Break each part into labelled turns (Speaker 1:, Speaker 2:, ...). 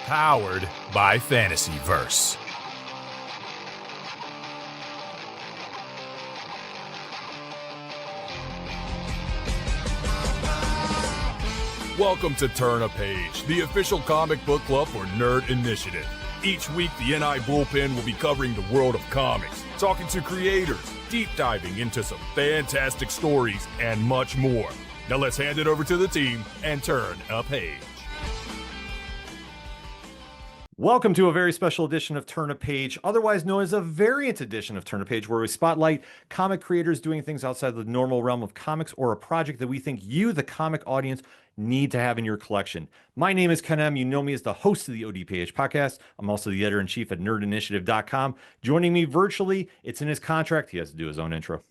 Speaker 1: Powered by Fantasyverse. Welcome to Turn a Page, the official comic book club for Nerd Initiative. Each week, the NI Bullpen will be covering the world of comics, talking to creators, deep diving into some fantastic stories, and much more. Now let's hand it over to the team and turn a page.
Speaker 2: Welcome to a very special edition of Turn a Page, otherwise known as a variant edition of Turn a Page, where we spotlight comic creators doing things outside the normal realm of comics or a project that we think you, the comic audience, need to have in your collection. My name is Ken M. You know me as the host of the ODPH podcast. I'm also the editor-in-chief at nerdinitiative.com. Joining me virtually, it's in his contract. He has to do his own intro.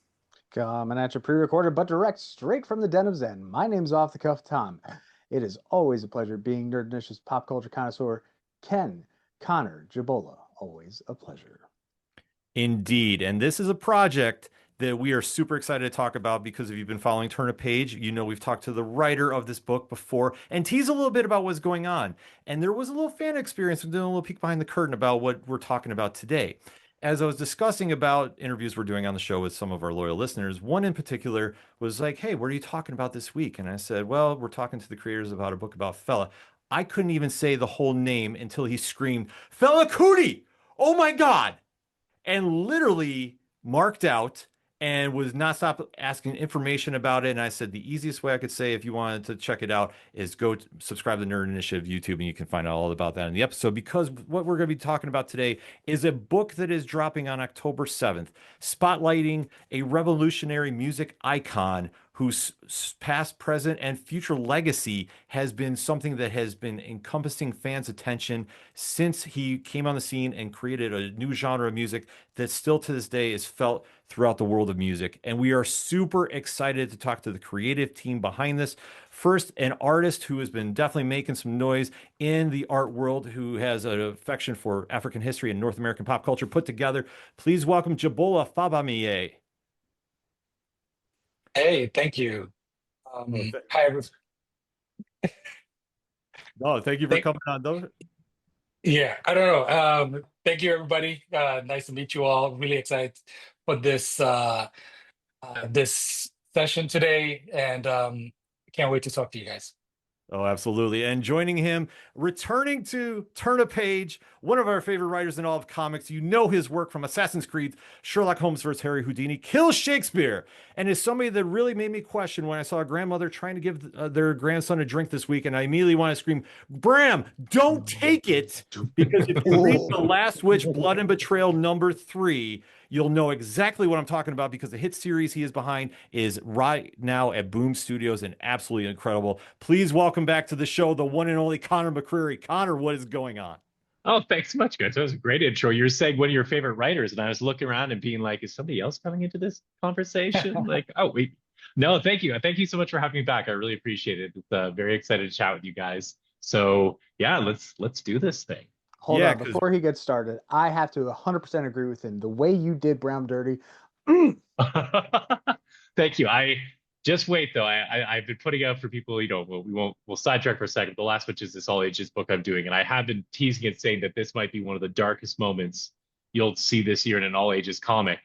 Speaker 3: Coming at you pre-recorded, but direct straight from the den of Zen. My name's Off the Cuff Tom. It is always a pleasure being Nerd Initiative's pop culture connoisseur, Ken, Connor, Jibola. Always a pleasure.
Speaker 2: Indeed. And this is a project that we are super excited to talk about because if you've been following Turn a Page, you know we've talked to the writer of this book before and teased a little bit about what's going on. And there was a little fan experience and doing a little peek behind the curtain about what we're talking about today. As I was discussing about interviews we're doing on the show with some of our loyal listeners, one in particular was like, hey, what are you talking about this week? And I said, well, we're talking to the creators about a book about Fela. I couldn't even say the whole name until he screamed, Fela Kuti! Oh my God! And literally marked out and was not stop asking information about it. And I said the easiest way I could say if you wanted to check it out is go subscribe to the Nerd Initiative YouTube and you can find out all about that in the episode, because what we're going to be talking about today is a book that is dropping on October 7th, spotlighting a revolutionary music icon whose past, present, and future legacy has been something that has been encompassing fans' attention since he came on the scene and created a new genre of music that still to this day is felt throughout the world of music. And we are super excited to talk to the creative team behind this. First, an artist who has been definitely making some noise in the art world, who has an affection for African history and North American pop culture put together. Please welcome Jibola Fagbamiye.
Speaker 4: Hey, thank you. Hi, everyone.
Speaker 2: No, thank you for coming on, though.
Speaker 4: Yeah, I don't know. Thank you, everybody. Nice to meet you all. Really excited for this session today, and can't wait to talk to you guys.
Speaker 2: Oh, absolutely. And joining him, returning to Turn a Page, one of our favorite writers in all of comics. You know his work from Assassin's Creed, Sherlock Holmes vs. Harry Houdini, Kill Shakespeare, and is somebody that really made me question when I saw a grandmother trying to give their grandson a drink this week, and I immediately want to scream, Bram, don't take it, because if you read The Last Witch, Blood and Betrayal #3, you'll know exactly what I'm talking about, because the hit series he is behind is right now at Boom Studios and absolutely incredible. Please welcome back to the show, the one and only Conor McCreery. Connor, what is going on?
Speaker 5: Oh, thanks so much, guys. That was a great intro. You were saying one of your favorite writers, and I was looking around and being like, is somebody else coming into this conversation? Like, oh, wait. No, thank you. Thank you so much for having me back. I really appreciate it. It's very excited to chat with you guys. So yeah, let's do this thing.
Speaker 3: Hold on, before he gets started, I have to 100% agree with him. The way you did Brown Dirty.
Speaker 5: Thank you. I just wait though. I've been putting out for people, we'll sidetrack for a second. The Last Witch is this all ages book I'm doing, and I have been teasing it, saying that this might be one of the darkest moments you'll see this year in an all ages comic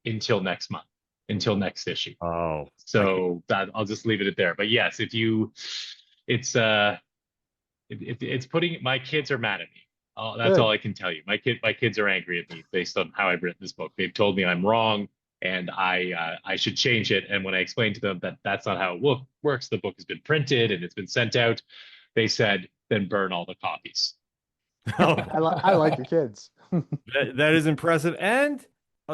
Speaker 5: until next month, until next issue.
Speaker 2: Oh,
Speaker 5: so that I'll just leave it at there. But yes, it's putting, my kids are mad at me. Oh, that's all I can tell you. My kids are angry at me based on how I've written this book. They've told me I'm wrong and I should change it. And when I explained to them that that's not how it works, the book has been printed and it's been sent out, they said, then burn all the copies.
Speaker 3: I like your kids.
Speaker 2: that is impressive. And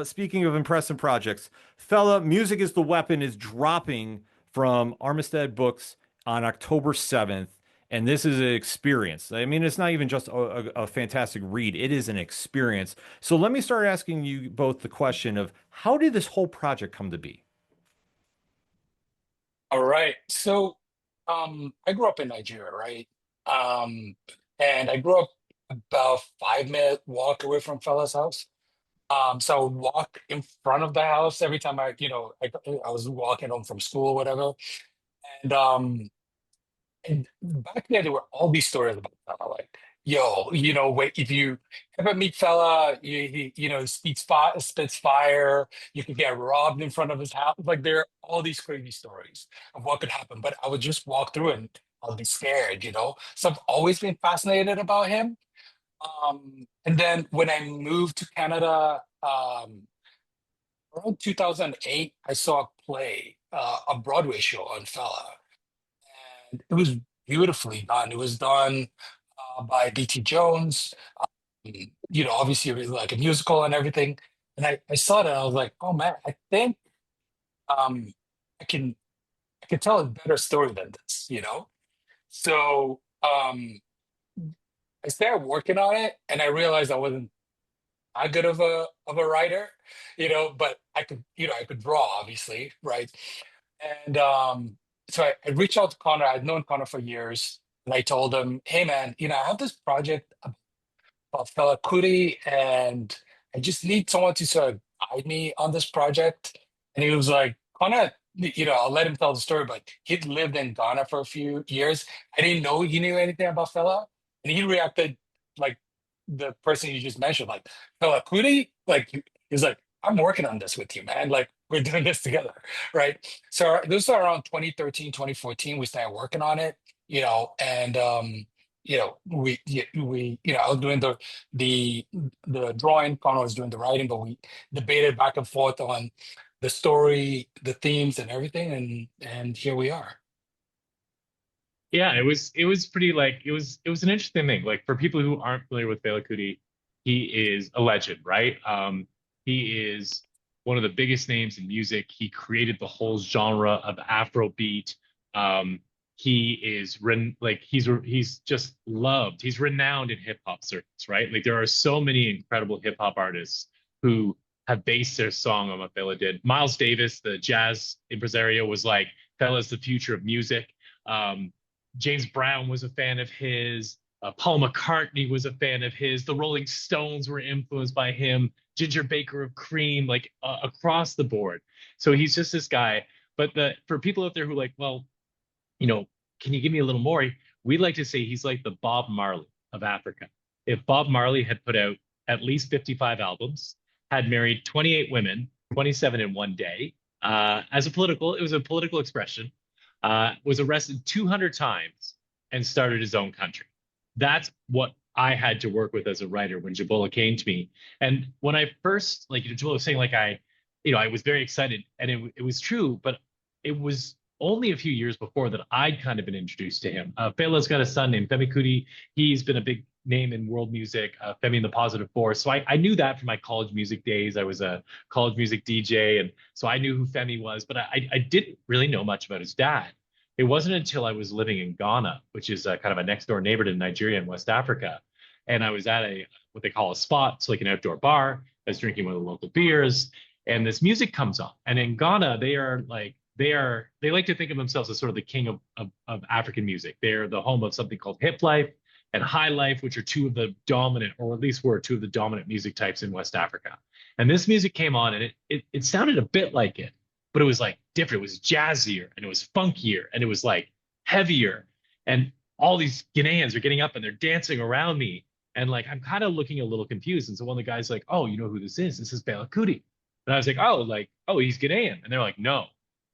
Speaker 2: speaking of impressive projects, Fela, Music is the Weapon is dropping from Armisted Books on October 7th. And this is an experience. I mean, it's not even just a fantastic read. It is an experience. So let me start asking you both the question of, how did this whole project come to be?
Speaker 4: All right. So I grew up in Nigeria, right? And I grew up about 5-minute walk away from Fela's house. So I would walk in front of the house every time I was walking home from school or whatever. And back then there were all these stories about Fela, like yo, wait, if you ever meet Fela, he spits fire. You could get robbed in front of his house. Like there are all these crazy stories of what could happen. But I would just walk through and I'll be scared. So I've always been fascinated about him. And then when I moved to Canada, around 2008, I saw a play, a Broadway show on Fela. And it was beautifully done. It was done by BT Jones. Obviously it was like a musical and everything. And I saw it and I was like, oh man, I think um, I can tell a better story than this. So I started working on it and I realized I wasn't that good of a writer, but I could draw, obviously, right? And so I reached out to Connor. I'd known Connor for years, and I told him, "Hey, man, I have this project about Fela Kuti, and I just need someone to sort of guide me on this project." And he was like, "Connor, I'll let him tell the story, but he'd lived in Ghana for a few years. I didn't know he knew anything about Fela, and he reacted like the person you just mentioned, like Fela Kuti, like he's like, I'm working on this with you, man. Like we're doing this together, right? So this was around 2013, 2014. We started working on it, and I was doing the the drawing, Connor was doing the writing, but we debated back and forth on the story, the themes, and everything, and here we are.
Speaker 5: Yeah, it was pretty like it was an interesting thing. Like for people who aren't familiar with Fela Kuti, he is a legend, right? He is one of the biggest names in music. He created the whole genre of Afrobeat. He is he's just loved. He's renowned in hip hop circles, right? Like there are so many incredible hip hop artists who have based their song on what Fela did. Miles Davis, the jazz impresario, was like, Fela's the future of music. James Brown was a fan of his. Paul McCartney was a fan of his. The Rolling Stones were influenced by him. Ginger Baker of Cream, like across the board. So he's just this guy. But for people out there who like, well, can you give me a little more? We like to say he's like the Bob Marley of Africa. If Bob Marley had put out at least 55 albums, had married 28 women, 27 in one day, it was a political expression, was arrested 200 times and started his own country. That's what I had to work with as a writer when Jibola came to me. And when I first, like Jibola was saying, like I was very excited, and it was true, but it was only a few years before that I'd kind of been introduced to him. Fela's got a son named Femi Kuti. He's been a big name in world music, Femi and the Positive Force. So I knew that from my college music days. I was a college music DJ, and so I knew who Femi was, but I didn't really know much about his dad. It wasn't until I was living in Ghana, which is kind of a next door neighbor to Nigeria and West Africa, and I was at what they call a spot, so like an outdoor bar. I was drinking one of the local beers, and this music comes on. And in Ghana, they like to think of themselves as sort of the king of African music. They're the home of something called hip life and high life, which are two of the dominant, or at least were two of the dominant music types in West Africa. And this music came on, and it sounded a bit like it, but it was like different. It was jazzier, and it was funkier, and it was like heavier. And all these Ghanaians are getting up and they're dancing around me. And like, I'm kind of looking a little confused. And so one of the guys like, oh, you know who this is? This is Fela Kuti. And I was like, oh, he's Ghanaian. And they're like, no,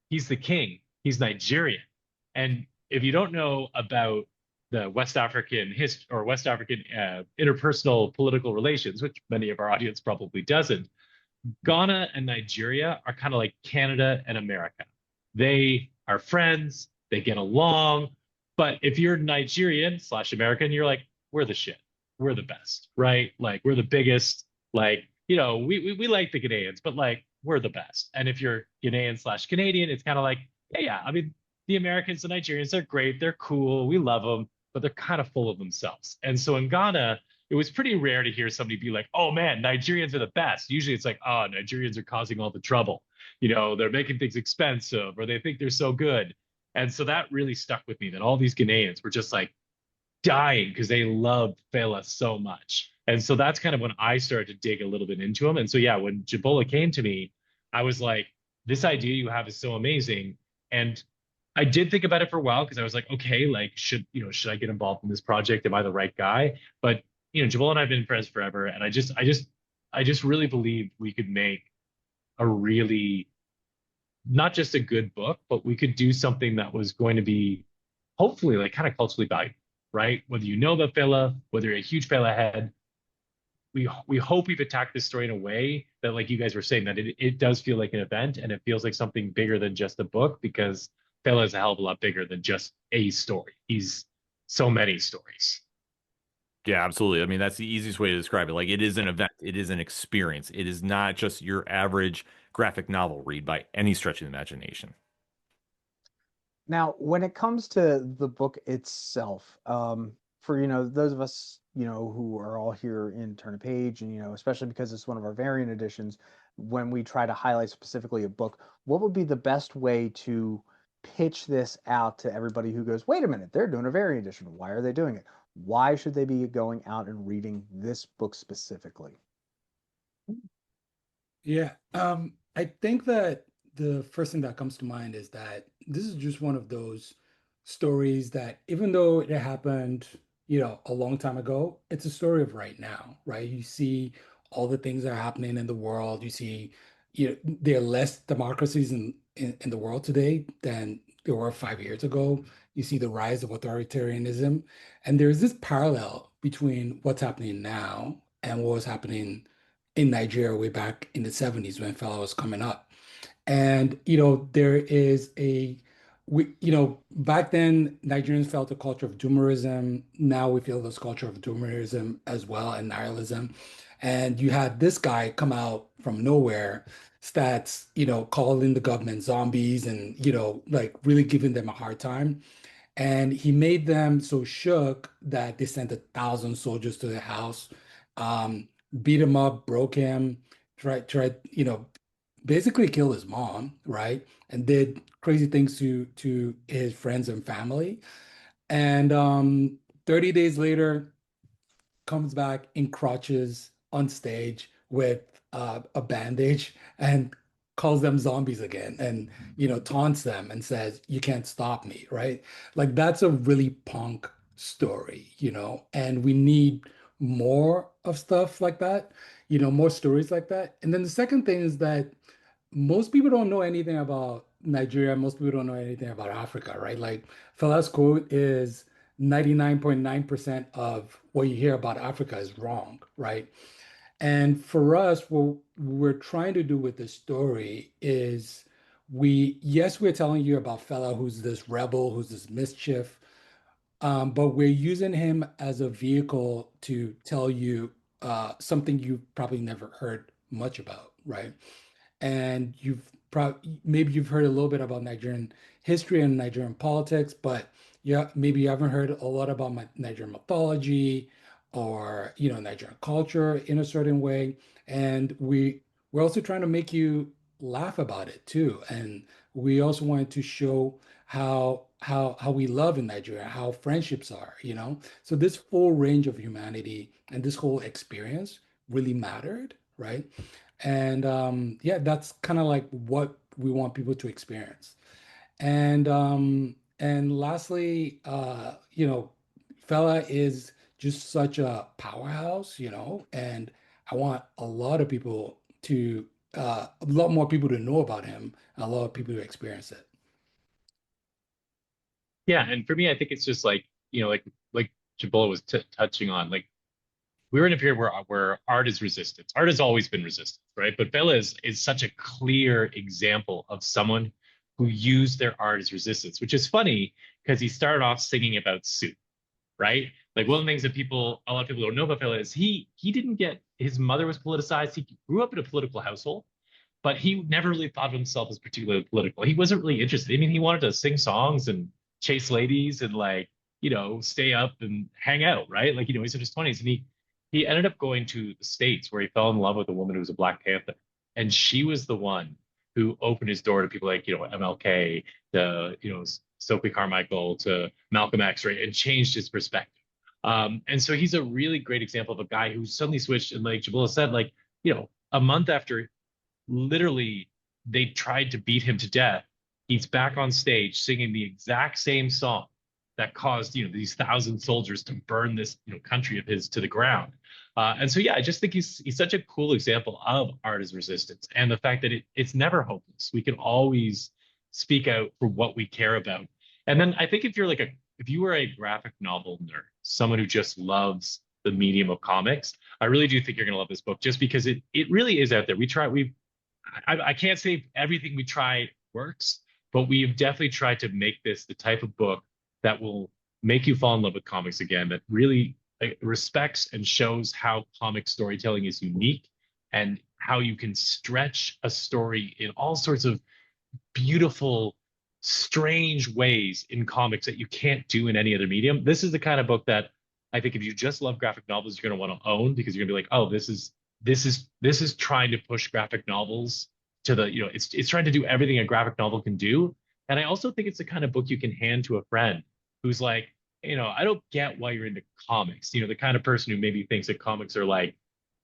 Speaker 5: he's the king. He's Nigerian. And if you don't know about the West African interpersonal political relations, which many of our audience probably doesn't, Ghana and Nigeria are kind of like Canada and America. They are friends, they get along. But if you're Nigerian/American, you're like, we're the shit. We're the best, right? Like, we're the biggest. Like, we like the Ghanaians, but like, we're the best. And if you're Ghanaian/Canadian, it's kind of like, yeah. I mean, the Americans and Nigerians, they're great. They're cool. We love them, but they're kind of full of themselves. And so in Ghana, it was pretty rare to hear somebody be like, oh man, Nigerians are the best. Usually it's like, oh, Nigerians are causing all the trouble. They're making things expensive, or they think they're so good. And so that really stuck with me, that all these Ghanaians were just like dying because they loved Fela so much. And so that's kind of when I started to dig a little bit into him. And so, yeah, when Jibola came to me, I was like, this idea you have is so amazing. And I did think about it for a while because I was like, okay, like should I get involved in this project? Am I the right guy? But Jibola and I have been friends forever, and I just really believe we could make a really not just a good book, but we could do something that was going to be hopefully like kind of culturally valuable, right? Whether you know about Fela, whether you're a huge Fela head, we hope we've attacked this story in a way that, like you guys were saying, that it does feel like an event and it feels like something bigger than just a book, because Fela is a hell of a lot bigger than just a story. He's so many stories.
Speaker 2: Yeah, absolutely. I mean, that's the easiest way to describe it. Like, it is an event, it is an experience. It is not just your average graphic novel read by any stretch of the imagination.
Speaker 3: Now, when it comes to the book itself, for those of us who are all here in Turn a Page, and especially because it's one of our variant editions, when we try to highlight specifically a book, what would be the best way to pitch this out to everybody who goes, wait a minute, they're doing a variant edition. Why are they doing it? Why should they be going out and reading this book specifically?
Speaker 6: Yeah, I think that the first thing that comes to mind is that this is just one of those stories that, even though it happened, a long time ago, it's a story of right now, right? You see all the things that are happening in the world. You see, there are less democracies in the world today than there were 5 years ago. You see the rise of authoritarianism, and there's this parallel between what's happening now and what was happening in Nigeria way back in the 70s when Fela was coming up. And, there is back then Nigerians felt a culture of doomerism. Now we feel this culture of doomerism as well, and nihilism. And you had this guy come out from nowhere that's, calling the government zombies and, like really giving them a hard time. And he made them so shook that they sent 1,000 soldiers to the house, beat him up, broke him, tried, basically killed his mom, right? And did crazy things to his friends and family. And 30 days later, comes back in crutches on stage with a bandage and calls them zombies again, and taunts them and says, you can't stop me, right? Like, that's a really punk story, and we need more of stuff like that, more stories like that. And then the second thing is that most people don't know anything about Nigeria. Most people don't know anything about Africa, right? Like, Fela's quote is 99.9% of what you hear about Africa is wrong, right? And for us, what we're trying to do with this story is, yes, we're telling you about Fela, who's this rebel, who's this mischief, but we're using him as a vehicle to tell you something you've probably never heard much about, right? And maybe you've heard a little bit about Nigerian history and Nigerian politics, but yeah, maybe you haven't heard a lot about Nigerian mythology or Nigerian culture in a certain way. And we're also trying to make you laugh about it too. And we also wanted to show how we love in Nigeria, how friendships are, So this full range of humanity and this whole experience really mattered, right? And yeah, that's kind of like what we want people to experience. And lastly, Fela is just such a powerhouse, and I want a lot of people to a lot more people to know about him, and a lot of people to experience it.
Speaker 5: Yeah, and for me, I think it's just like, like Jibola was touching on, like, we're in a period where art is resistance. Art has always been resistance, right? But Fela is such a clear example of someone who used their art as resistance, which is funny because he started off singing about soup, right? Like, one of the things that a lot of people don't know about Fela is he didn't get, his mother was politicized. He grew up in a political household, but he never really thought of himself as particularly political. He wasn't really interested. I mean, he wanted to sing songs and chase ladies and, like, stay up and hang out, right? Like, he's in his 20s, and he ended up going to the States, where he fell in love with a woman who was a Black Panther. And she was the one who opened his door to people like, MLK, to, Stokely Carmichael, to Malcolm X, right? And changed his perspective. And so he's a really great example of a guy who suddenly switched. And like Jibola said, like, a month after literally they tried to beat him to death, he's back on stage singing the exact same song that caused, these 1,000 soldiers to burn this, country of his to the ground. And so, yeah, I just think he's such a cool example of art as resistance, and the fact that it's never hopeless. We can always speak out for what we care about. And then I think if you were a graphic novel nerd, someone who just loves the medium of comics, I really do think you're going to love this book, just because it really is out there. I can't say everything we try works, but we've definitely tried to make this the type of book that will make you fall in love with comics again, that really respects and shows how comic storytelling is unique, and how you can stretch a story in all sorts of beautiful, strange ways in comics that you can't do in any other medium. This is the kind of book that I think if you just love graphic novels, you're going to want to own, because you're going to be like, oh, this is trying to push graphic novels to the, it's trying to do everything a graphic novel can do. And I also think it's the kind of book you can hand to a friend who's like, I don't get why you're into comics. The kind of person who maybe thinks that comics are like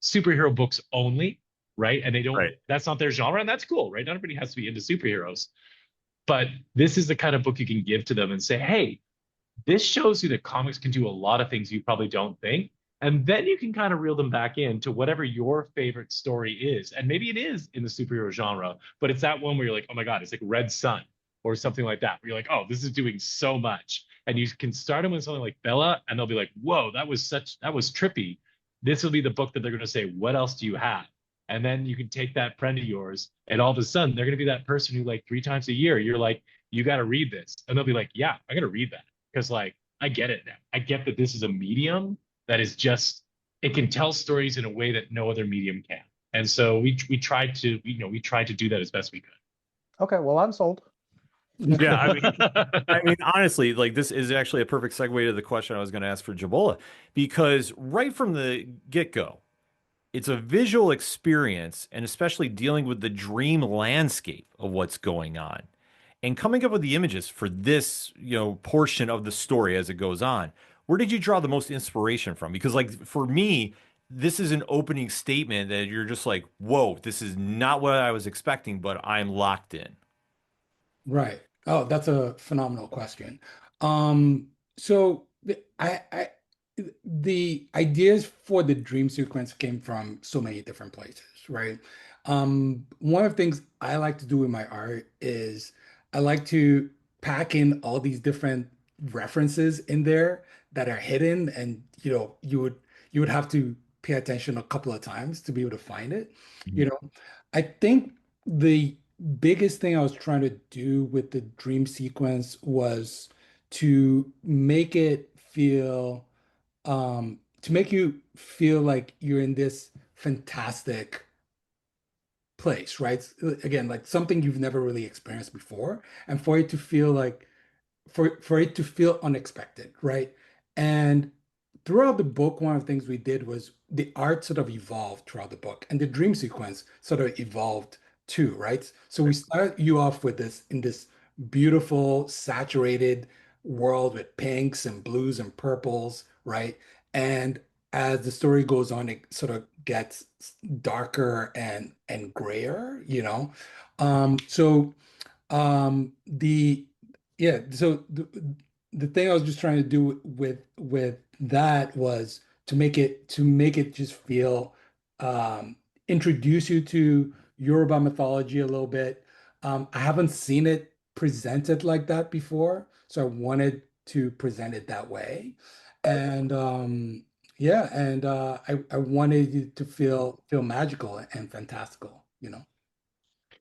Speaker 5: superhero books only, right? And they don't,
Speaker 2: Right.
Speaker 5: That's not their genre, and that's cool, right? Not everybody has to be into superheroes. But this is the kind of book you can give to them and say, hey, this shows you that comics can do a lot of things you probably don't think. And then you can kind of reel them back into whatever your favorite story is. And maybe it is in the superhero genre, but it's that one where you're like, oh my God, it's like Red Sun or something like that, where you're like, oh, this is doing so much. And you can start them with something like Bella, and they'll be like, whoa, that was trippy. This will be the book that they're going to say, what else do you have? And then you can take that friend of yours, and all of a sudden they're going to be that person who, like, 3 times a year, you're like, you got to read this. And they'll be like, yeah, I'm going to read that. Because, like, I get it now. I get that this is a medium that is just, it can tell stories in a way that no other medium can. And so we tried to, we tried to do that as best we could.
Speaker 3: Okay, well, I'm sold.
Speaker 2: Yeah, I mean, honestly, like, this is actually a perfect segue to the question I was going to ask for Jibola, because right from the get-go, it's a visual experience, and especially dealing with the dream landscape of what's going on, and coming up with the images for this, portion of the story as it goes on. Where did you draw the most inspiration from? Because, like, for me, this is an opening statement that you're just like, whoa, this is not what I was expecting, but I'm locked in.
Speaker 6: Right. Oh, that's a phenomenal question. So the ideas for the dream sequence came from so many different places, right? One of the things I like to do with my art is I like to pack in all these different references in there that are hidden, and you would have to pay attention a couple of times to be able to find it. You know, I think the biggest thing I was trying to do with the dream sequence was to make it feel to make you feel like you're in this fantastic place, right? Again, like something you've never really experienced before, and for it to feel like for it to feel unexpected, right? And throughout the book, one of the things we did was the art sort of evolved throughout the book, and the dream sequence sort of evolved too, right? So we start you off with this in this beautiful, saturated world with pinks and blues and purples, right? And as the story goes on, it sort of gets darker and grayer, you know. So the yeah, so the thing I was just trying to do with that was to make it just feel introduce you to Yoruba mythology a little bit. I haven't seen it presented like that before, so I wanted to present it that way. And yeah, and I wanted it to feel magical and fantastical, you know.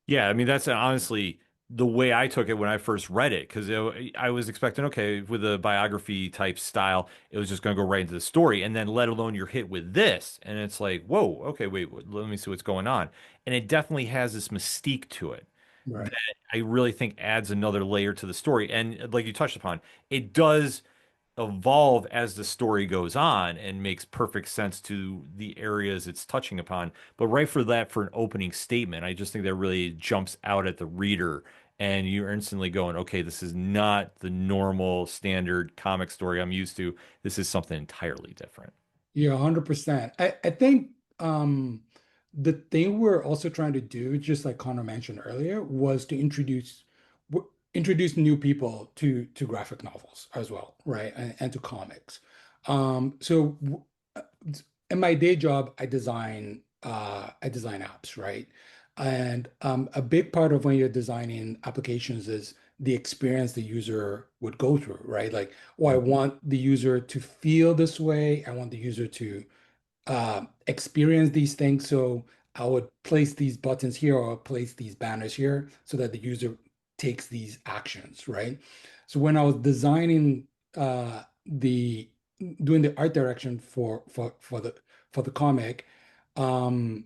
Speaker 2: Yeah, I mean, that's honestly the way I took it when I first read it, because I was expecting, okay, with a biography type style, it was just going to go right into the story, and then let alone you're hit with this, and it's like, whoa, okay, wait, let me see what's going on, and it definitely has this mystique to it
Speaker 6: Right.
Speaker 2: that I really think adds another layer to the story, and like you touched upon, it does evolve as the story goes on and makes perfect sense to the areas it's touching upon. But right for that, for an opening statement, I just think that really jumps out at the reader, and you're instantly going, okay, this is not the normal standard comic story I'm used to. This is something entirely different.
Speaker 6: Yeah, 100%. I think the thing we're also trying to do, just like Connor mentioned earlier, was to introduce introduce new people to graphic novels as well, right? And to comics. So in my day job, I design apps, right? And a big part of when you're designing applications is the experience the user would go through, right? Like, oh, I want the user to feel this way. I want the user to experience these things. So I would place these buttons here or place these banners here so that the user takes these actions, right? So when I was designing the doing the art direction for the comic, um,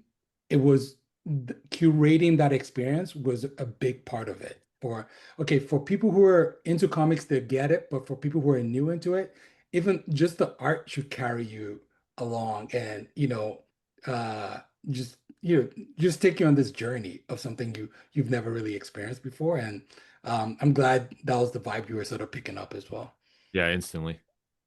Speaker 6: it was curating that experience was a big part of it. For people who are into comics, they get it, but for people who are new into it, even just the art should carry you along and uh just just take you on this journey of something you've never really experienced before. And I'm glad that was the vibe you were sort of picking up as well.
Speaker 2: Yeah, instantly.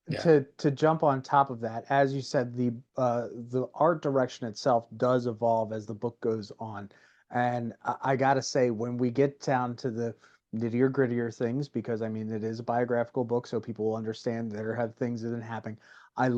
Speaker 6: Yeah.
Speaker 3: To jump on top of that, as you said, the art direction itself does evolve as the book goes on. And I gotta say, when we get down to the nittier grittier things, because I mean it is a biographical book, so people will understand there have things that didn't happen. I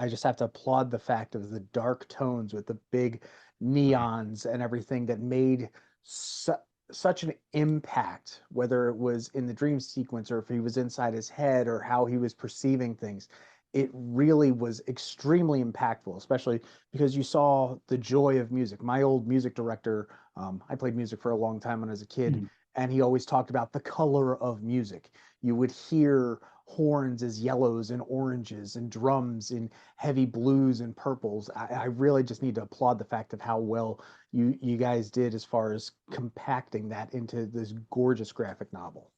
Speaker 3: just have to applaud the fact of the dark tones with the big neons and everything that made such an impact, whether it was in the dream sequence or if he was inside his head or how he was perceiving things. It really was extremely impactful, especially because you saw the joy of music. My old music director, I played music for a long time when I was a kid, and he always talked about the color of music. You would hear horns as yellows and oranges and drums in heavy blues and purples. I really just need to applaud the fact of how well you guys did as far as compacting that into this gorgeous graphic novel.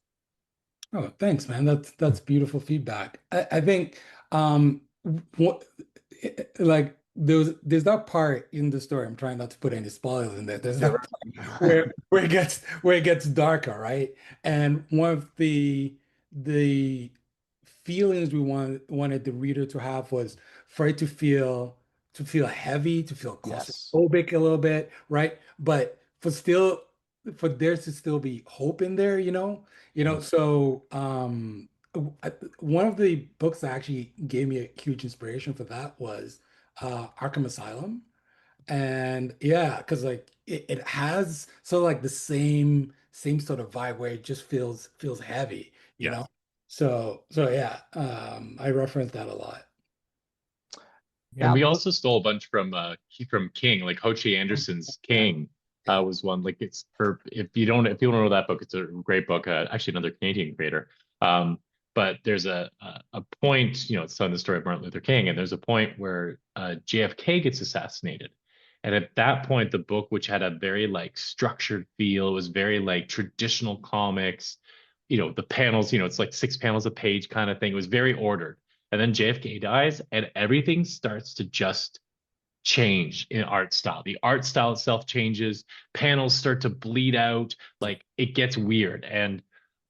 Speaker 6: Oh, thanks, man. That's beautiful feedback. I think what like there's that part in the story. I'm trying not to put any spoilers in there. There's that part where it gets darker, right? And one of the feelings we wanted the reader to have was for it to feel heavy, to feel
Speaker 3: Yes.
Speaker 6: claustrophobic a little bit, right? But for there to still be hope in there, So one of the books that actually gave me a huge inspiration for that was Arkham Asylum. And yeah, because like it has sort of like the same sort of vibe where it just feels heavy, you
Speaker 2: Yeah.
Speaker 6: know? So yeah, I reference that a lot.
Speaker 5: And
Speaker 3: Now,
Speaker 5: we also stole a bunch from King, like Ho Chi Anderson's King was one. Like it's for if you don't know that book, it's a great book. Actually, another Canadian creator. But there's a point, it's telling the story of Martin Luther King, and there's a point where JFK gets assassinated. And at that point, the book, which had a very like structured feel, it was very like traditional comics, the panels, it's like 6 panels a page kind of thing. It was very ordered. And then JFK dies, and everything starts to just change in art style. The art style itself changes. Panels start to bleed out. Like it gets weird. And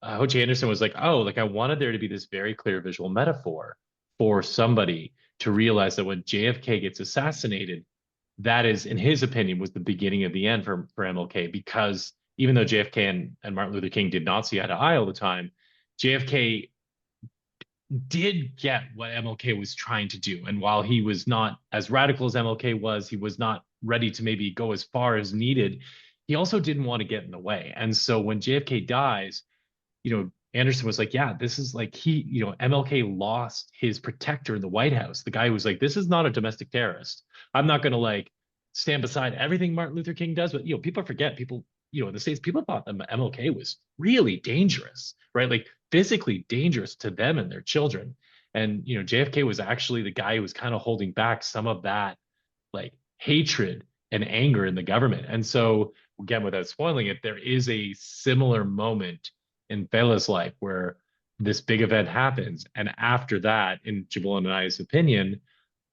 Speaker 5: Ho Chi Anderson was like, oh, like I wanted there to be this very clear visual metaphor for somebody to realize that when JFK gets assassinated, that is, in his opinion, was the beginning of the end for MLK, because even though JFK and Martin Luther King did not see eye to eye all the time, JFK did get what MLK was trying to do. And while he was not as radical as MLK was, he was not ready to maybe go as far as needed. He also didn't want to get in the way. And so when JFK dies, Anderson was like, yeah, this is like MLK lost his protector in the White House. The guy who was like, this is not a domestic terrorist. I'm not going to like stand beside everything Martin Luther King does. But, people forget, people, in the States, people thought that MLK was really dangerous, right? Like physically dangerous to them and their children. And, JFK was actually the guy who was kind of holding back some of that like hatred and anger in the government. And so again, without spoiling it, there is a similar moment in Fela's life where this big event happens. And after that, in Jibola and I's opinion,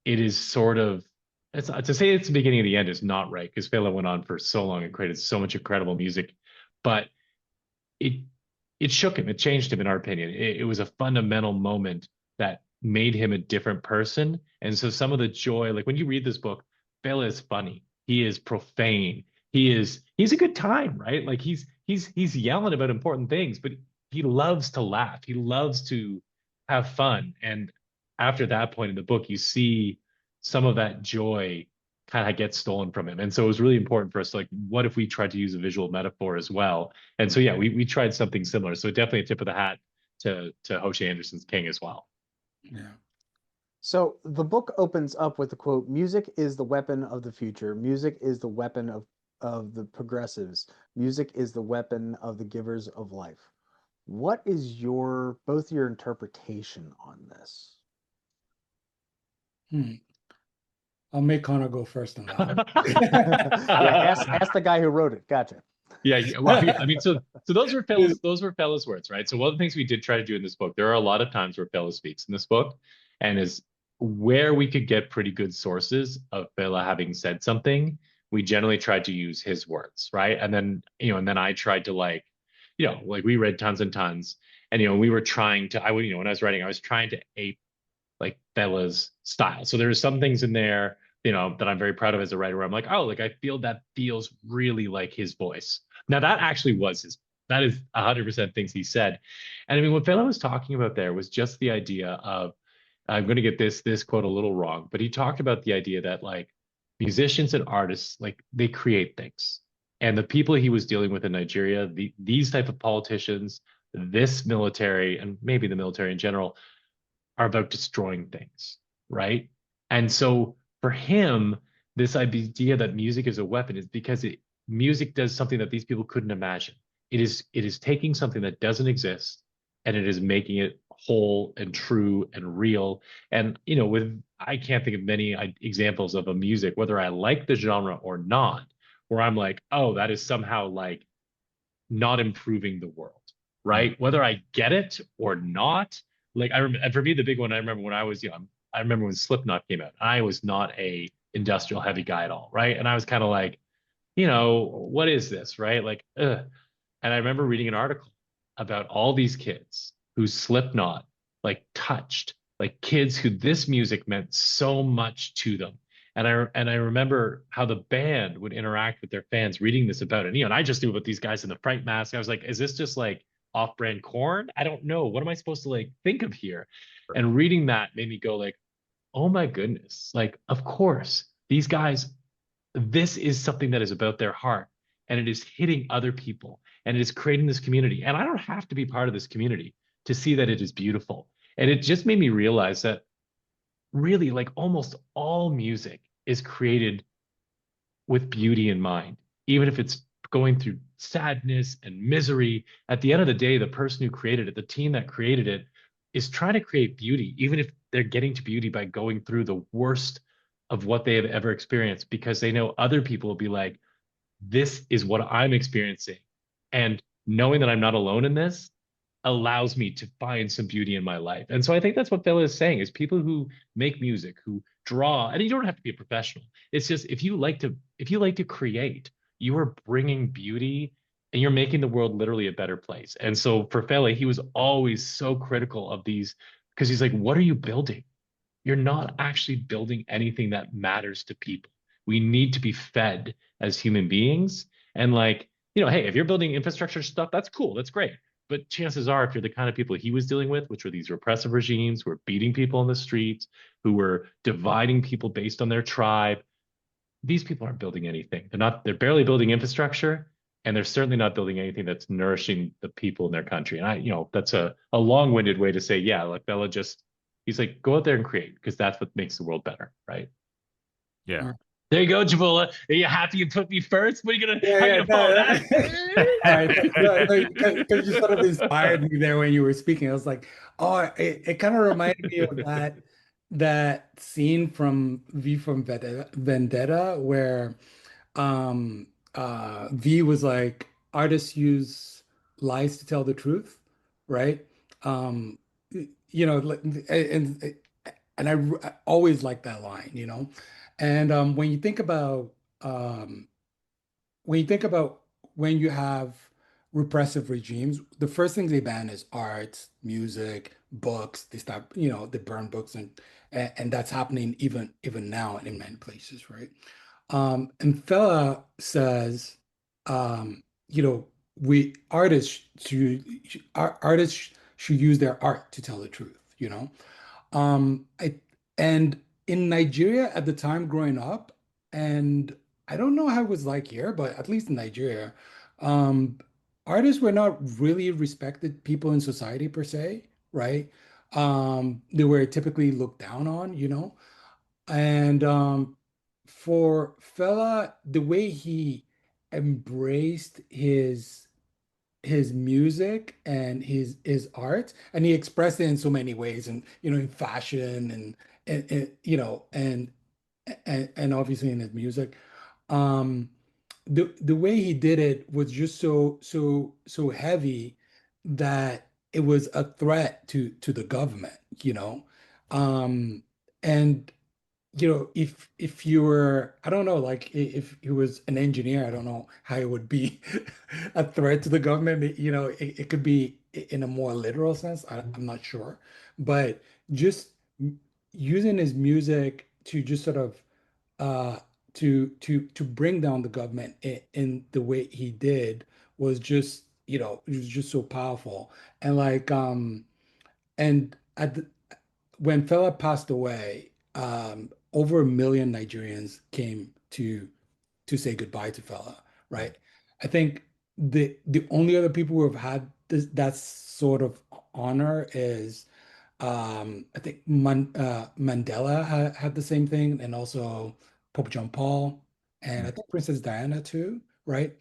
Speaker 5: it is sort of, to say it's the beginning of the end is not right, because Fela went on for so long and created so much incredible music, but it shook him, it changed him, in our opinion. It was a fundamental moment that made him a different person. And so some of the joy, like when you read this book, Fela is funny, he is profane, he's a good time, right? Like he's he's yelling about important things, but he loves to laugh. He loves to have fun. And after that point in the book, you see some of that joy kind of gets stolen from him. And so it was really important for us, like, what if we tried to use a visual metaphor as well? And so yeah, we tried something similar. So definitely a tip of the hat to Hoshe Anderson's King as well.
Speaker 6: Yeah.
Speaker 3: So the book opens up with the quote, "Music is the weapon of the future. Music is the weapon of the progressives. Music is the weapon of the givers of life." What is both your interpretation on this?
Speaker 6: I'll make Connor go first on that one.
Speaker 3: Yeah, ask the guy who wrote it. Gotcha.
Speaker 5: Yeah, well, I mean, so those were Fela's words, right? So one of the things we did try to do in this book, there are a lot of times where Fela speaks in this book, and is where we could get pretty good sources of Fela having said something, we generally tried to use his words, right? And then, and then I tried to like we read tons and tons, and we were trying to, when I was writing, I was trying to ape like Fela's style. So there's some things in there, that I'm very proud of as a writer, where I'm like, oh, like I feel that feels really like his voice. Now that actually was that is 100% things he said. And I mean, what Fela was talking about there was just the idea of, I'm going to get this quote a little wrong, but he talked about the idea that like musicians and artists, like they create things. And the people he was dealing with in Nigeria, these type of politicians, this military, and maybe the military in general, are about destroying things, right? And so for him, this idea that music is a weapon is because music does something that these people couldn't imagine. It is taking something that doesn't exist, and it is making it whole and true and real. And I can't think of many examples of a music, whether I like the genre or not, where I'm like, oh, that is somehow like not improving the world, right? Whether I get it or not. Like for me, the big one I remember when I was young, I remember when Slipknot came out. I was not a industrial heavy guy at all, right? And I was kind of like, what is this, right? Like, ugh. And I remember reading an article about all these kids who Slipknot like touched, like kids who this music meant so much to them. And I remember how the band would interact with their fans reading this about it. And I just knew about these guys in the fright mask. I was like, is this just like off-brand corn? I don't know. What am I supposed to like think of here? And reading that made me go like, oh my goodness. Like, of course, these guys, this is something that is about their heart, and it is hitting other people, and it is creating this community. And I don't have to be part of this community to see that it is beautiful. And it just made me realize that really, like, almost all music is created with beauty in mind, even if it's going through sadness and misery. At the end of the day, the person who created it, the team that created it, is trying to create beauty, even if they're getting to beauty by going through the worst of what they have ever experienced, because they know other people will be like, this is what I'm experiencing. And knowing that I'm not alone in this allows me to find some beauty in my life. And so I think that's what Fela is saying, is people who make music, who draw, and you don't have to be a professional. It's just, if you like to create, you are bringing beauty, and you're making the world literally a better place. And so for Fela, he was always so critical of these, because he's like, what are you building? You're not actually building anything that matters to people. We need to be fed as human beings. And like, hey, if you're building infrastructure stuff, that's cool. That's great. But chances are, if you're the kind of people he was dealing with, which were these repressive regimes who were beating people in the streets, who were dividing people based on their tribe, these people aren't building anything. They're barely building infrastructure, and they're certainly not building anything that's nourishing the people in their country. And that's a long-winded way to say, yeah, like Bella he's like, go out there and create, because that's what makes the world better, right?
Speaker 2: Yeah.
Speaker 5: There you go, Jibola. Are you happy you put me first? What are you gonna follow that?
Speaker 6: Because you sort of inspired me there when you were speaking. I was like, oh, it kind of reminded me of that scene from V from Vendetta, where V was like, artists use lies to tell the truth, right? And I always like that line. And when you think about when you have repressive regimes, the first things they ban is art, music, books. They stop, they burn books, and that's happening even now in many places, right? And Fela says, we artists artists should use their art to tell the truth, you know. I and in Nigeria at the time growing up, and I don't know how it was like here, but at least in Nigeria, um, artists were not really respected people in society per se, right? They were typically looked down on, you know. And for Fela, the way he embraced his music and his art, and he expressed it in so many ways, and you know, in fashion and you know, and obviously in his music. Um, the way he did it was just so heavy that it was a threat to the government, you know. Um, and you know, if you were, I don't know, like if he was an engineer, I don't know how it would be a threat to the government. You know, it could be in a more literal sense. I'm not sure, but just using his music to just sort of uh to bring down the government in the way he did was just, you know, it was just so powerful. And like and at the, when Fela passed away, over 1 million Nigerians came to say goodbye to Fela, right? I think the only other people who have had that sort of honor is I think Mandela had the same thing, and also Pope John Paul, and I think Princess Diana too, right?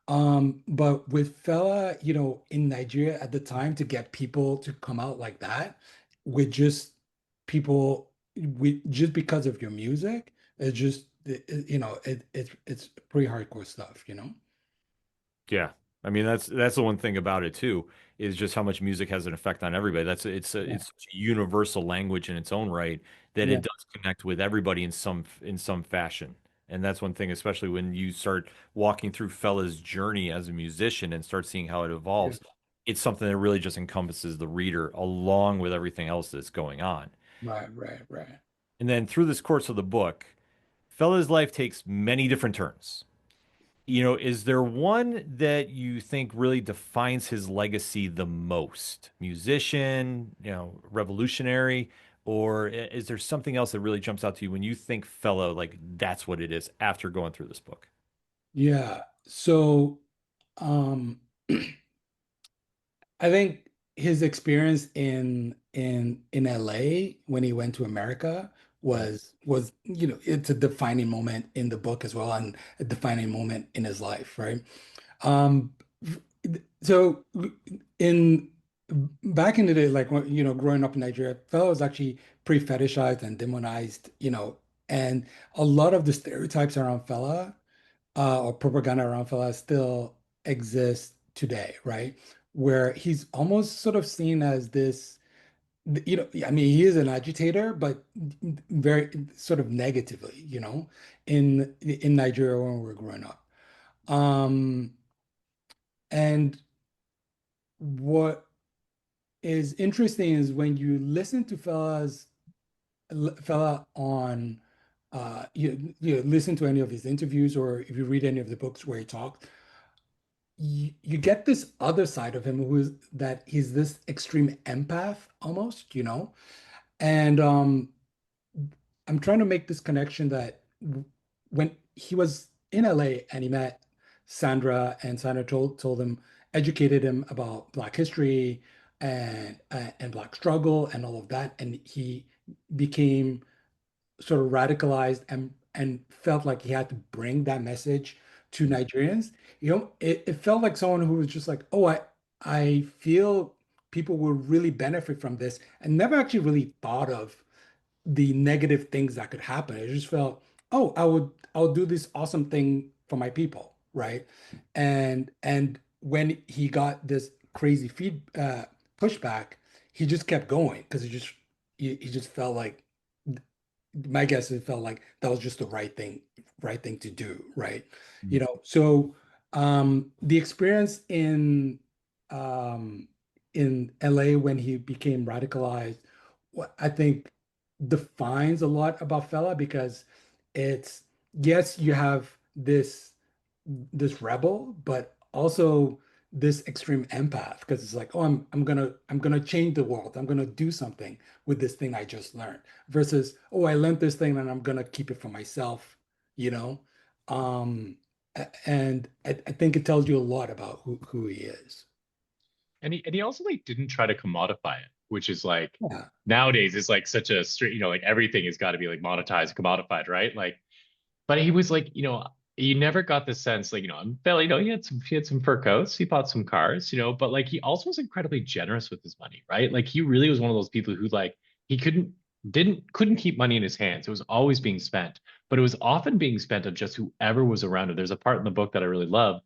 Speaker 6: But with Fela, you know, in Nigeria at the time, to get people to come out like that with just people with just because of your music, it's just you know, it's pretty hardcore stuff, you know?
Speaker 2: Yeah. I mean, that's the one thing about it too, is just how much music has an effect on everybody.
Speaker 6: Yeah.
Speaker 2: It's such a universal language in its own right that
Speaker 6: Yeah.
Speaker 2: it does connect with everybody in some fashion. And that's one thing, especially when you start walking through Fela's journey as a musician and start seeing how it
Speaker 6: Yeah.
Speaker 2: evolves. It's something that really just encompasses the reader along with everything else that's going on.
Speaker 6: Right, right, right.
Speaker 2: And then through this course of the book, Fela's life takes many different turns. Is there one that you think really defines his legacy the most? Musician, revolutionary, or is there something else that really jumps out to you when you think fellow, like that's what it is after going through this book?
Speaker 6: Yeah. So um I think his experience in LA when he went to America was, you know, it's a defining moment in the book as well, and a defining moment in his life, right? Um, so in back in the day, like when, you know, growing up in Nigeria, Fela was actually pretty fetishized and demonized, you know, and a lot of the stereotypes around Fela or propaganda around Fela still exists today, right? Where he's almost sort of seen as this, you know, I mean, he is an agitator, but very sort of negatively, you know, in Nigeria when we were growing up. Um, and what is interesting is when you listen to Fela on you listen to any of his interviews, or if you read any of the books where he talked, you get this other side of him who is that he's this extreme empath almost, you know? And I'm trying to make this connection that when he was in LA and he met Sandra, and Sandra told him, educated him about Black history and Black struggle and all of that, and he became sort of radicalized and felt like he had to bring that message to Nigerians. You know, it felt like someone who was just like, oh, I feel people will really benefit from this, and never actually really thought of the negative things that could happen. It just felt, oh, I'll do this awesome thing for my people, right? And when he got this crazy pushback, he just kept going because he just felt like, my guess is it felt like that was just the right thing to do, right? You know, so the experience um in LA when he became radicalized, what I think defines a lot about Fela, because yes, you have this rebel, but also this extreme empath because it's like, oh, I'm gonna change the world. I'm gonna do something with this thing I just learned. Versus, oh, I learned this thing and I'm gonna keep it for myself, you know. And I think it tells you a lot about who he is.
Speaker 5: And he also like didn't try to commodify it, which is like
Speaker 6: Yeah.
Speaker 5: nowadays it's like such a straight, like everything has got to be like monetized, commodified, right? Like, but he was like, you never got the sense like, Bill, he had some fur coats, he bought some cars, but like he also was incredibly generous with his money, right? Like he really was one of those people who like he couldn't keep money in his hands. It was always being spent, but it was often being spent on just whoever was around it. There's a part in the book that I really love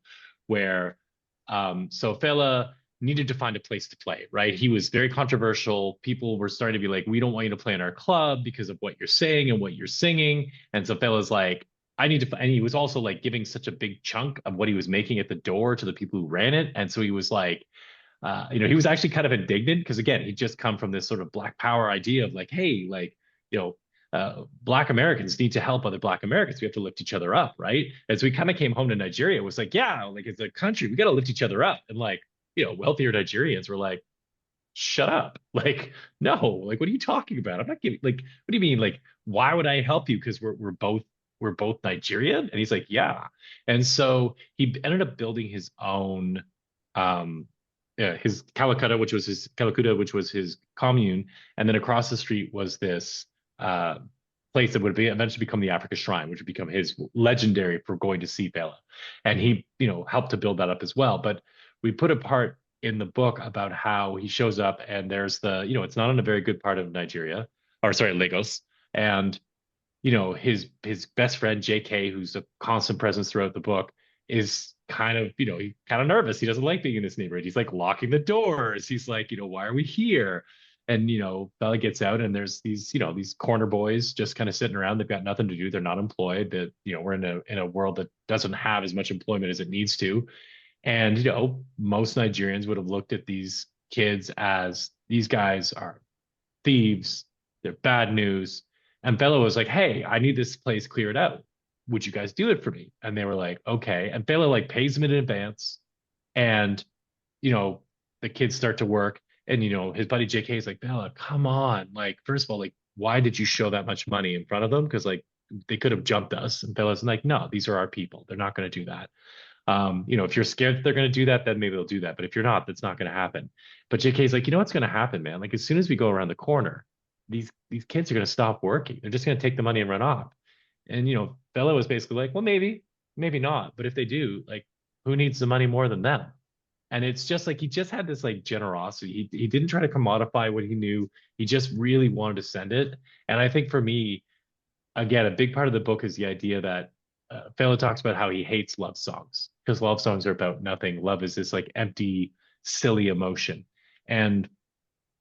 Speaker 5: where so Fela needed to find a place to play, right? He was very controversial. People were starting to be like, we don't want you to play in our club because of what you're saying and what you're singing. And so Fela's like, I need to, and he was also like giving such a big chunk of what he was making at the door to the people who ran it. And so he was like, he was actually kind of indignant because again, he'd just come from this sort of Black Power idea of like, hey, like, Black Americans need to help other Black Americans. We have to lift each other up, right? As we kind of came home to Nigeria, it was like, yeah, like as a country, we got to lift each other up. And like, wealthier Nigerians were like, shut up. Like, no, like, what are you talking about? I'm not giving, like, what do you mean? Like, why would I help you? Because we're both Nigerian. And he's like, yeah. And so he ended up building his own, his Calcutta, which was his commune. And then across the street was this place that would be eventually become the Africa Shrine, which would become his legendary for going to see Fela. And he, helped to build that up as well. But we put a part in the book about how he shows up and there's it's not in a very good part of Nigeria, or sorry, Lagos. And, his best friend, JK, who's a constant presence throughout the book, is kind of, he's kind of nervous. He doesn't like being in this neighborhood. He's like locking the doors. He's like, why are we here? And, Bella gets out and there's these corner boys just kind of sitting around. They've got nothing to do. They're not employed. That, we're in a world that doesn't have as much employment as it needs to. And, most Nigerians would have looked at these kids as these guys are thieves. They're bad news. And Bella was like, hey, I need this place cleared out. Would you guys do it for me? And they were like, okay. And Bella like pays them in advance. And, the kids start to work. And, his buddy JK is like, Bella, come on. Like, first of all, like, why did you show that much money in front of them? Because like they could have jumped us. And Bella's like, no, these are our people. They're not going to do that. If you're scared that they're going to do that, then maybe they'll do that. But if you're not, that's not going to happen. But JK's like, what's going to happen, man? Like as soon as we go around the corner, these kids are going to stop working. They're just going to take the money and run off. And, Bella was basically like, well, maybe not. But if they do, like, who needs the money more than them? And it's just like, he just had this like generosity. He didn't try to commodify what he knew. He just really wanted to send it. And I think for me, again, a big part of the book is the idea that Fela talks about how he hates love songs because love songs are about nothing. Love is this like empty, silly emotion. And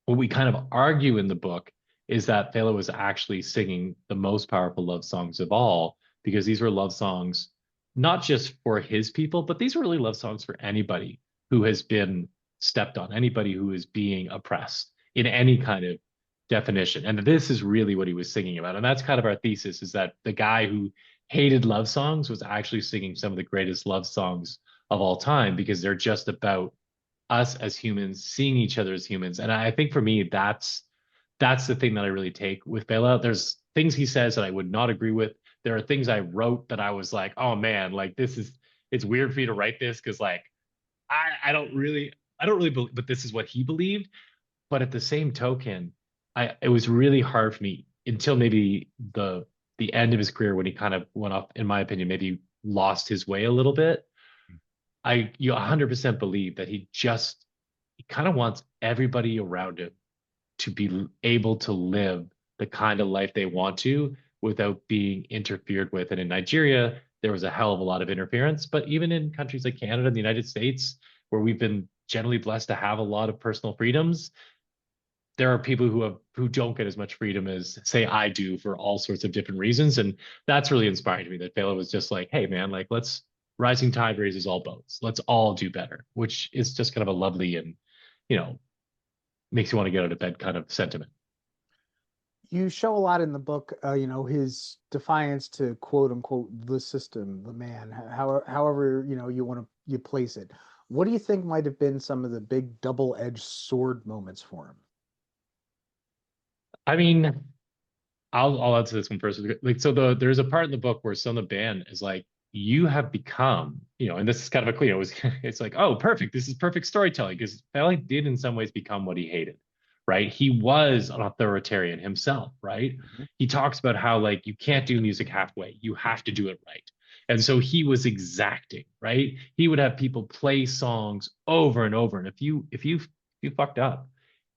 Speaker 5: what we kind of argue in the book is that Fela was actually singing the most powerful love songs of all because these were love songs not just for his people, but these were really love songs for anybody who has been stepped on, anybody who is being oppressed in any kind of definition. And this is really what he was singing about. And that's kind of our thesis, is that the guy who hated love songs was actually singing some of the greatest love songs of all time because they're just about us as humans, seeing each other as humans. And I think for me, that's the thing that I really take with Fela. There's things he says that I would not agree with. There are things I wrote that I was like, oh man, like it's weird for you to write this because like I don't really believe, but this is what he believed. But at the same token, it was really hard for me until maybe the end of his career when he kind of went off, in my opinion, maybe lost his way a little bit. You 100% believe that he kind of wants everybody around him to be able to live the kind of life they want to without being interfered with. And in Nigeria, there was a hell of a lot of interference, but even in countries like Canada and the United States, where we've been generally blessed to have a lot of personal freedoms, there are people who don't get as much freedom as say I do for all sorts of different reasons. And that's really inspiring to me that Fela was just like, hey man, like rising tide raises all boats. Let's all do better, which is just kind of a lovely and, makes you want to get out of bed kind of sentiment.
Speaker 3: You show a lot in the book, his defiance to quote unquote the system, the man, however you place it. What do you think might have been some of the big double-edged sword moments for him?
Speaker 5: I mean, I'll answer this one first. Like, so there's a part in the book where Son of Ban is like, you have become, and this is kind of a clear. It's like, oh, perfect. This is perfect storytelling because Fela did in some ways become what he hated, right? He was an authoritarian himself, right?
Speaker 3: Mhm.
Speaker 5: He talks about how like you can't do music halfway. You have to do it right. And so he was exacting, right? He would have people play songs over and over. And if you fucked up,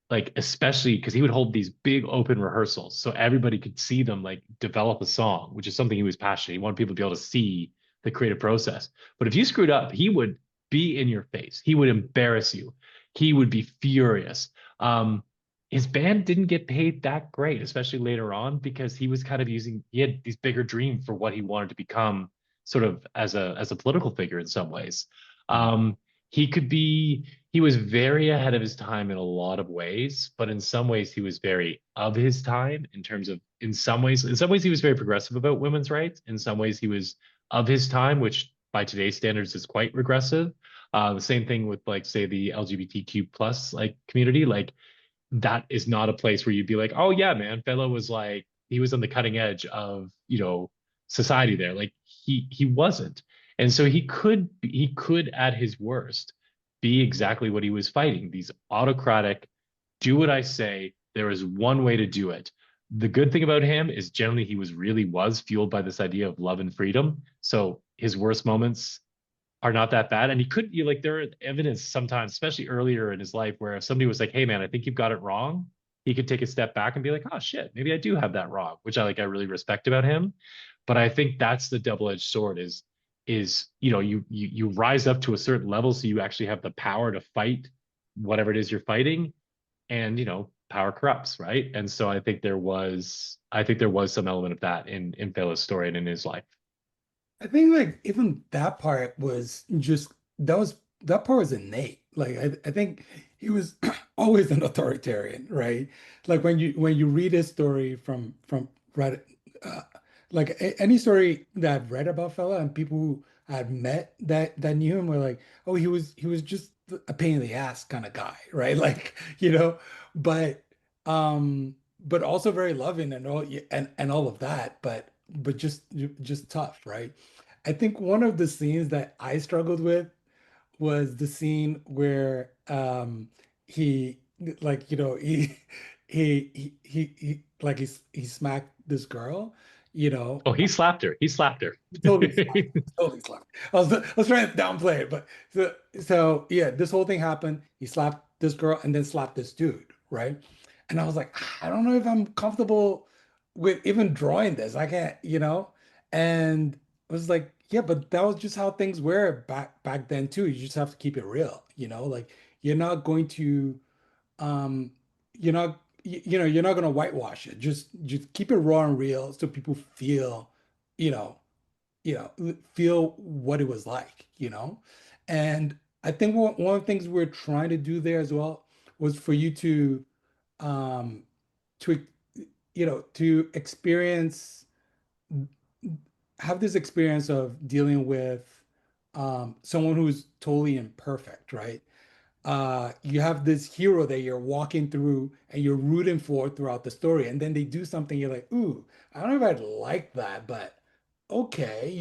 Speaker 5: like especially because he would hold these big open rehearsals so everybody could see them like develop a song, which is something he was passionate. He wanted people to be able to see the creative process. But if you screwed up, he would be in your face. He would embarrass you. He would be furious. His band didn't get paid that great, especially later on, because he was kind of he had these bigger dreams for what he wanted to become, sort of as a political figure in some ways. Um, he could be he was very ahead of his time in a lot of ways, but in some ways he was very of his time in terms of in some ways he was very progressive about women's rights. In some ways he was of his time, which by today's standards is quite regressive. The same thing with like say the LGBTQ plus like community. Like that is not a place where you'd be like, oh yeah, man, Fela was like he was on the cutting edge of society there. Like he wasn't, and so he could at his worst be exactly what he was fighting. These autocratic, do what I say. There is one way to do it. The good thing about him is generally he was fueled by this idea of love and freedom. So his worst moments are not that bad. And he could you like there are evidence sometimes, especially earlier in his life, where if somebody was like, hey man, I think you've got it wrong, he could take a step back and be like, oh shit, maybe I do have that wrong, which I really respect about him. But I think that's the double-edged sword is you rise up to a certain level so you actually have the power to fight whatever it is you're fighting, and power corrupts, right? And so I think there was some element of that in Fela's story and in his life.
Speaker 6: I think like even that part was just that part was innate. Like I think he was always an authoritarian, right? Like when you read his story from Reddit, uh, like any story that I've read about Fella and people who I've met that knew him were like, oh, he was just a pain in the ass kind of guy, right? Like, but but also very loving and all of that, but just tough, right? I think one of the scenes that I struggled with was the scene where he like he smacked this girl, you know.
Speaker 5: Oh, he slapped her. He slapped her.
Speaker 6: Totally slapped. Totally slapped. I was trying to downplay it, but so yeah, this whole thing happened. He slapped this girl and then slapped this dude, right? And I was like, I don't know if I'm comfortable with even drawing this. I can't. And I was like, yeah, but that was just how things were back then too. You just have to keep it real. Like you're not going to you're not you're not going to whitewash it. Just keep it raw and real so people you know feel what it was like. And I think one of the things we're trying to do there as well was for you um to to experience have this experience of dealing with someone who's totally imperfect, right? You have this hero that you're walking through and you're rooting for throughout the story, and then they do something you're like, ooh, I don't know if I'd like that, but okay.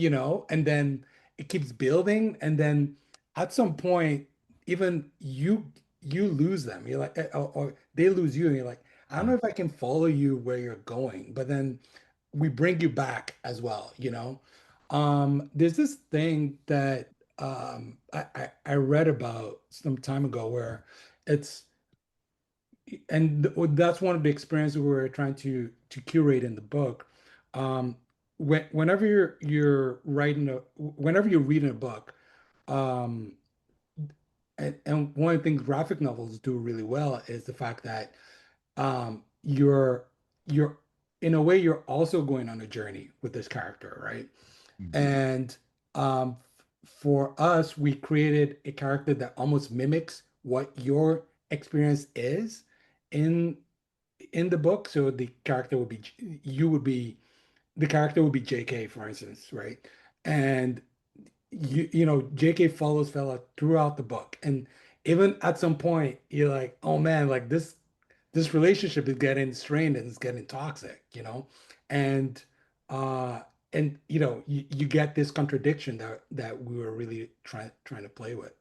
Speaker 6: And then it keeps building, and then at some point, even you lose them. You're like, or they lose you, and you're like, I don't know if I can follow you where you're going, but then we bring you back as well. There's this thing that I read about some time ago where it's that's one of the experiences we're trying to curate in the book. Um, whenever whenever you're reading a book, um, and one of the things graphic novels do really well is the fact that you're in a way you're also going on a journey with this character, right? And um, for us, we created a character that almost mimics what your experience is in in the book. So the character would be you would be the character would be JK, for instance, right? And JK follows Fela throughout the book, and even at some point, you're like, oh man, like this relationship is getting strained and it's getting toxic, and uh you get this contradiction that we were really trying to play with.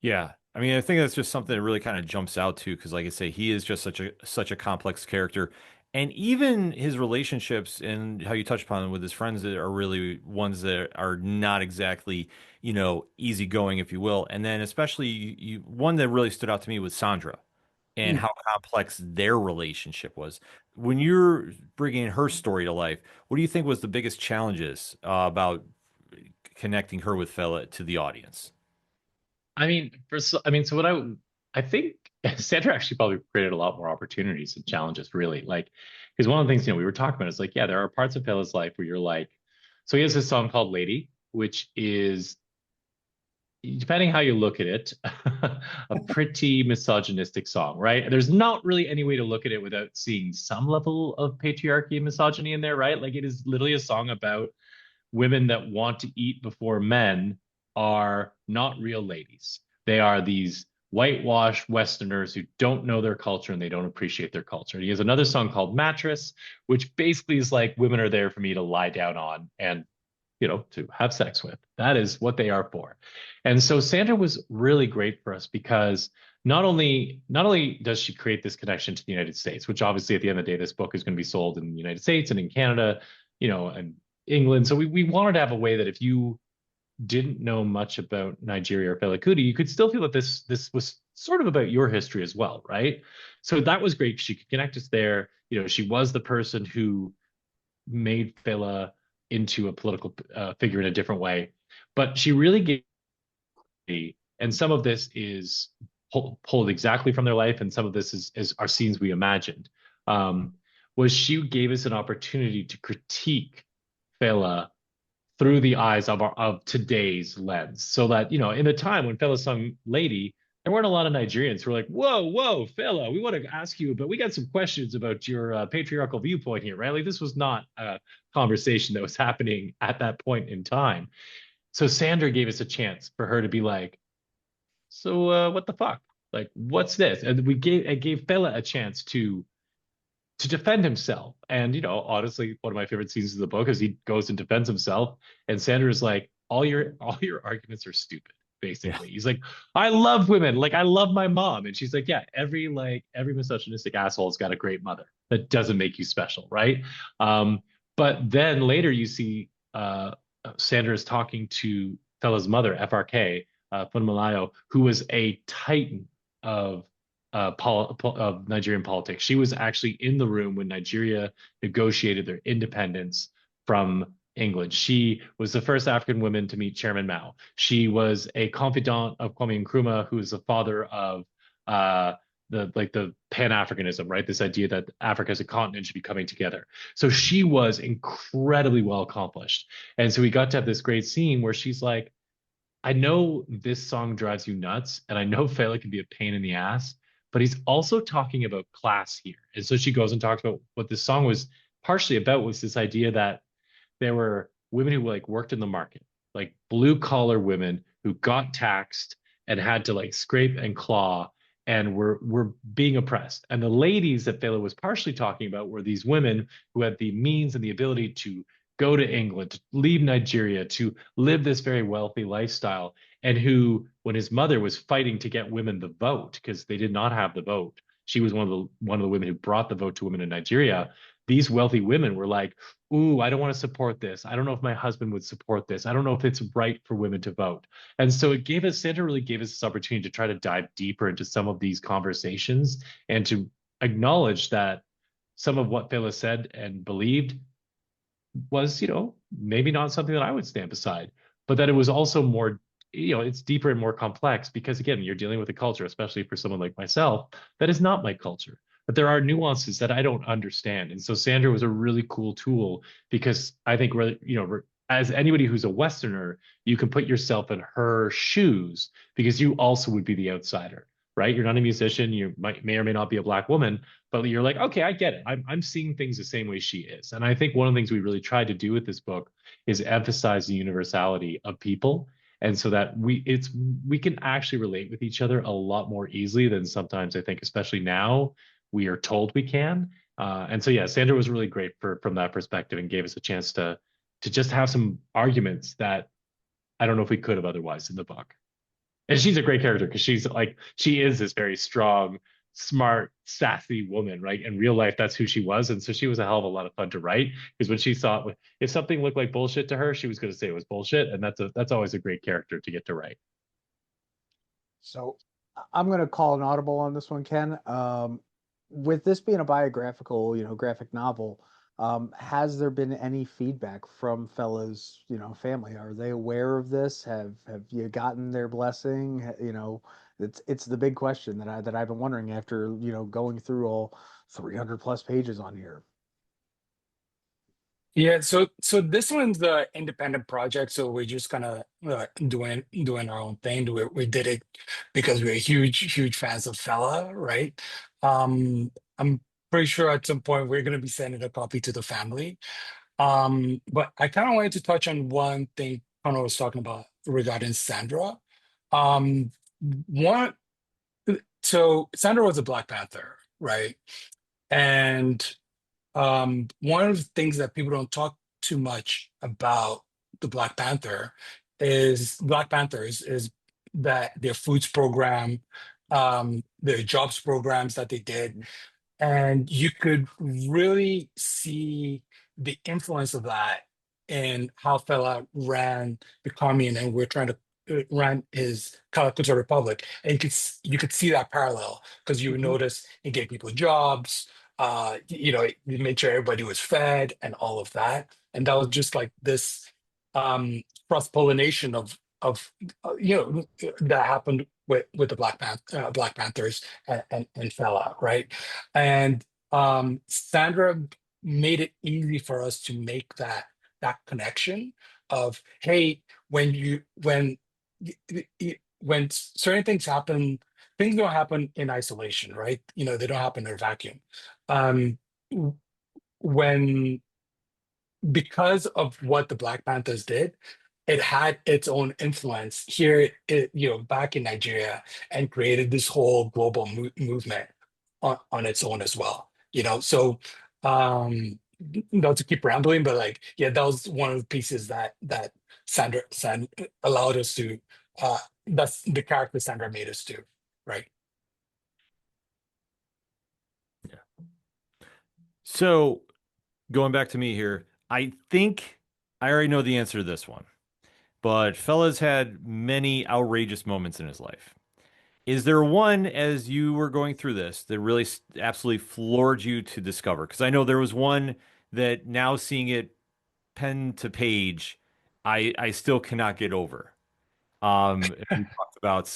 Speaker 2: Yeah. I mean, I think that's just something that really kind of jumps out too, because like I say, he is just such a complex character. And even his relationships and how you touch upon him with his friends that are really ones that are not exactly, easygoing, if you will. And then especially one that really stood out to me was Sandra and
Speaker 6: Mm.
Speaker 2: how complex their relationship was. When you're bringing her story to life, what do you think was the biggest challenges about connecting her with Fela to the audience?
Speaker 5: I mean, so I think Sandra actually probably created a lot more opportunities and challenges, really. Like, because one of the things, we were talking about is like, yeah, there are parts of Fela's life where you're like, so he has this song called Lady, which is, depending how you look at it, a pretty misogynistic song, right? There's not really any way to look at it without seeing some level of patriarchy and misogyny in there, right? Like, it is literally a song about women that want to eat before men are not real ladies. They are these whitewashed Westerners who don't know their culture and they don't appreciate their culture. He has another song called Mattress, which basically is like women are there for me to lie down on and to have sex with. That is what they are for. And so Sandra was really great for us because not only does she create this connection to the United States, which obviously at the end of the day, this book is going to be sold in the United States and in Canada, and England. So we wanted to have a way that if you didn't know much about Nigeria or Fela Kuti, you could still feel that this was sort of about your history as well, right? So that was great. She could connect us there. She was the person who made Fela into a political figure in a different way, but she really gave me, and some of this is pulled exactly from their life, and some of this is our scenes we imagined. Was she gave us an opportunity to critique Fela through the eyes of today's lens, so that in the time when Fela sung "Lady," there weren't a lot of Nigerians who were like, "Whoa, Fela, we want to ask you, but we got some questions about your patriarchal viewpoint here, right?" Like this was not a conversation that was happening at that point in time. So Sandra gave us a chance for her to be like, "So what the fuck? Like, what's this?" And it gave Fela a chance to defend himself. And, honestly, one of my favorite scenes of the book is he goes and defends himself. And Sandra is like, all your arguments are stupid, basically.
Speaker 2: Yeah.
Speaker 5: He's like, I love women. Like, I love my mom. And she's like, yeah, every misogynistic asshole's got a great mother. That doesn't make you special, right? But then later you see Sandra is talking to Fela's mother, FRK, Funmilayo, who was a titan of of Nigerian politics. She was actually in the room when Nigeria negotiated their independence from England. She was the first African woman to meet Chairman Mao. She was a confidant of Kwame Nkrumah, who is the father of the Pan-Africanism, right? This idea that Africa as a continent should be coming together. So she was incredibly well accomplished. And so we got to have this great scene where she's like, I know this song drives you nuts, and I know Fela can be a pain in the ass, but he's also talking about class here. And so she goes and talks about what this song was partially about, was this idea that there were women who like worked in the market, like blue collar women who got taxed and had to like scrape and claw and were being oppressed. And the ladies that Fela was partially talking about were these women who had the means and the ability to go to England, to leave Nigeria, to live this very wealthy lifestyle, and who, when his mother was fighting to get women the vote, because they did not have the vote, she was one of the women who brought the vote to women in Nigeria. These wealthy women were like, ooh, I don't want to support this. I don't know if my husband would support this. I don't know if it's right for women to vote. And so Sandra really gave us this opportunity to try to dive deeper into some of these conversations and to acknowledge that some of what Fela said and believed was, maybe not something that I would stand beside, but that it was also more, it's deeper and more complex because, again, you're dealing with a culture, especially for someone like myself, that is not my culture. But there are nuances that I don't understand. And so Sandra was a really cool tool because I think, as anybody who's a Westerner, you can put yourself in her shoes because you also would be the outsider. right? You're not a musician. You may or may not be a Black woman, but you're like, okay, I get it. I'm seeing things the same way she is. And I think one of the things we really tried to do with this book is emphasize the universality of people. And so that we can actually relate with each other a lot more easily than sometimes I think, especially now, we are told we can. And so yeah, Sandra was really great from that perspective and gave us a chance to just have some arguments that I don't know if we could have otherwise in the book. And she's a great character because she is this very strong, smart, sassy woman, right? In real life, that's who she was. And so she was a hell of a lot of fun to write because when she saw it, if something looked like bullshit to her, she was going to say it was bullshit. And that's always a great character to get to write.
Speaker 3: So I'm going to call an audible on this one, Ken. With this being a biographical, graphic novel, has there been any feedback from Fela's, family? Are they aware of this? Have you gotten their blessing? It's the big question that I've been wondering after, going through all 300 plus pages on here.
Speaker 4: Yeah, so this one's the independent project, so we're just kind of doing our own thing. We did it because we're huge fans of Fela, right? I'm pretty sure at some point we're going to be sending a copy to the family. But I kind of wanted to touch on one thing Connor was talking about regarding Sandra. Um, one, so Sandra was a Black Panther, right? And one of the things that people don't talk too much about the Black Panthers is that their foods program, their jobs programs that they did, and you could really see the influence of that in how Fela ran the commune and we're trying to ran his Calcutta Republic. And you could see that parallel because you would notice he gave people jobs, he made sure everybody was fed and all of that. And that was just like this cross-pollination of that happened with the Black Panthers and Fela, right? And Sandra made it easy for us to make that connection of, hey, when when certain things happen, things don't happen in isolation, right? They don't happen in a vacuum. Um, when Because of what the Black Panthers did, it had its own influence here, back in Nigeria, and created this whole global movement on its own as well. So not to keep rambling, but like, yeah, that was one of the pieces that Sandra allowed us to. That's the character Sandra made us do, right?
Speaker 2: Yeah. So going back to me here, I think I already know the answer to this one, but Fela's had many outrageous moments in his life. Is there one, as you were going through this, that really absolutely floored you to discover? Because I know there was one that now seeing it pen to page, I still cannot get over. If we talked about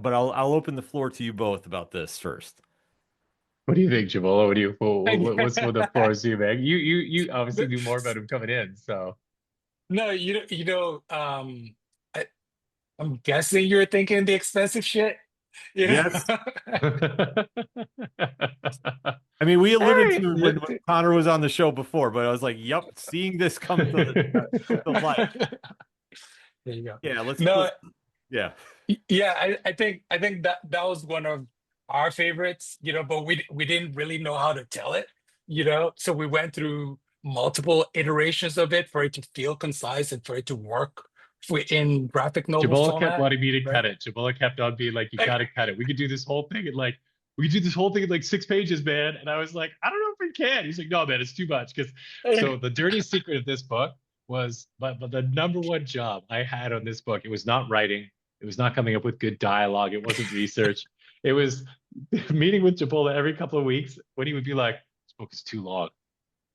Speaker 2: but I'll open the floor to you both about this first.
Speaker 5: What do you think, Jibola? What's with the floor you, man? You obviously knew more about him coming in, so.
Speaker 4: No, I'm guessing you're thinking the expensive shit.
Speaker 2: Yes. I mean, we alluded to when Connor was on the show before, but I was like, "Yep, seeing this come to the light."
Speaker 4: There you go.
Speaker 2: Yeah, yeah.
Speaker 4: Yeah, I think that was one of our favorites, but we didn't really know how to tell it, so we went through multiple iterations of it for it to feel concise and for it to work in graphic novel
Speaker 5: Jibola
Speaker 4: format.
Speaker 5: kept wanting me to cut it. Jibola kept on being like, "You gotta cut it. We could do this whole thing in like 6 pages, man." And I was like, "I don't know if we can." He's like, "No, man, it's too much." So the dirty secret of this book was, but the number one job I had on this book, it was not writing, it was not coming up with good dialogue, it wasn't research, it was meeting with Jibola every couple of weeks when he would be like, "This book is too long.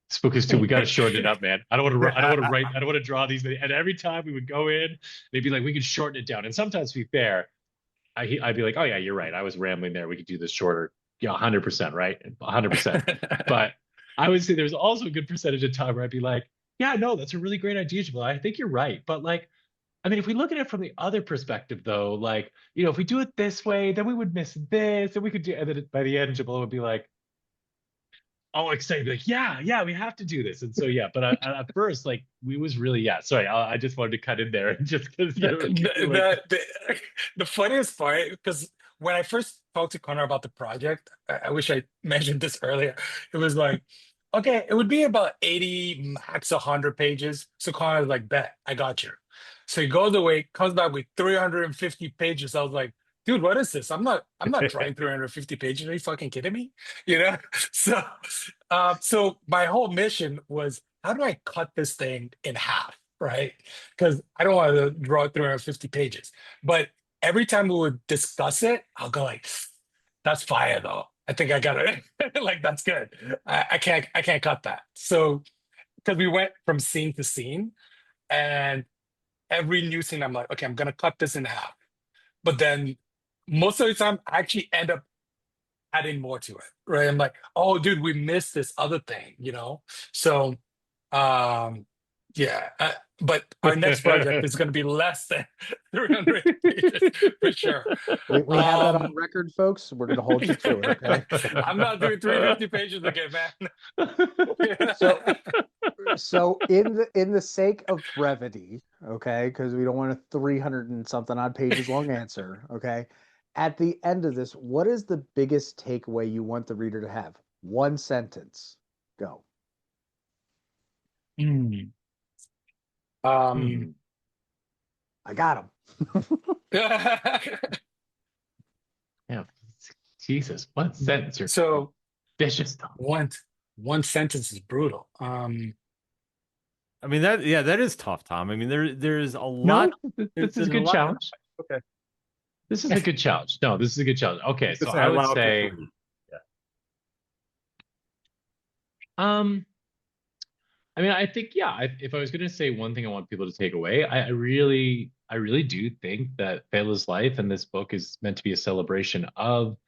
Speaker 5: This book is too. We got to shorten it up, man. I don't want to write. I don't want to draw these." And every time we would go in, they'd be like, "We can shorten it down." And sometimes, to be fair, I'd be like, "Oh yeah, you're right. I was rambling there. We could do this shorter." Yeah, 100%, right? 100%. But I would say there's also a good percentage of time where I'd be like, "Yeah, no, that's a really great idea, Jibola. I think you're right. But like, I mean, if we look at it from the other perspective, though, like, if we do it this way, then we would miss this, and we could do, and then by the end, Jibola would be like, all excited, like, yeah, we have to do this. And so, yeah, but at first, like, we was really, yeah, sorry, I just wanted to cut in there just because
Speaker 4: the funniest part, because when I first talked to Connor about the project, I wish I mentioned this earlier. It was like, okay, it would be about 80, max 100 pages. So Connor was like, bet, I got you. So he goes away, comes back with 350 pages. I was like, dude, what is this? I'm not trying 350 pages. Are you fucking kidding me? You know? So my whole mission was, how do I cut this thing in half? Right? Because I don't want to draw 350 pages. But every time we would discuss it, I'll go like, that's fire though. I think I got it. Like, that's good. I can't cut that. So because we went from scene to scene, and every new scene, I'm like, okay, I'm gonna cut this in half. But then most of the time, I actually end up adding more to it, right? I'm like, oh, dude, we missed this other thing, So, yeah. But our next project is going to be less than 300 pages for sure.
Speaker 3: We have that on record, folks. We're going to hold you to it. Okay.
Speaker 4: I'm not doing 350 pages again, man.
Speaker 3: So in the sake of brevity, okay, because we don't want a 300 and something odd pages long answer, okay. At the end of this, what is the biggest takeaway you want the reader to have? One sentence. Go. I got him.
Speaker 5: Yeah, Jesus, one sentence. You're
Speaker 4: So
Speaker 5: vicious.
Speaker 4: one sentence is brutal.
Speaker 2: I mean, that is tough, Tom. I mean, there's a lot.
Speaker 5: This is a good challenge.
Speaker 2: Okay.
Speaker 5: This is a good challenge. No, this is a good challenge. Okay, so I would say, I mean, I think, yeah, if I was going to say one thing I want people to take away, I really do think that Fela's life and this book is meant to be a celebration of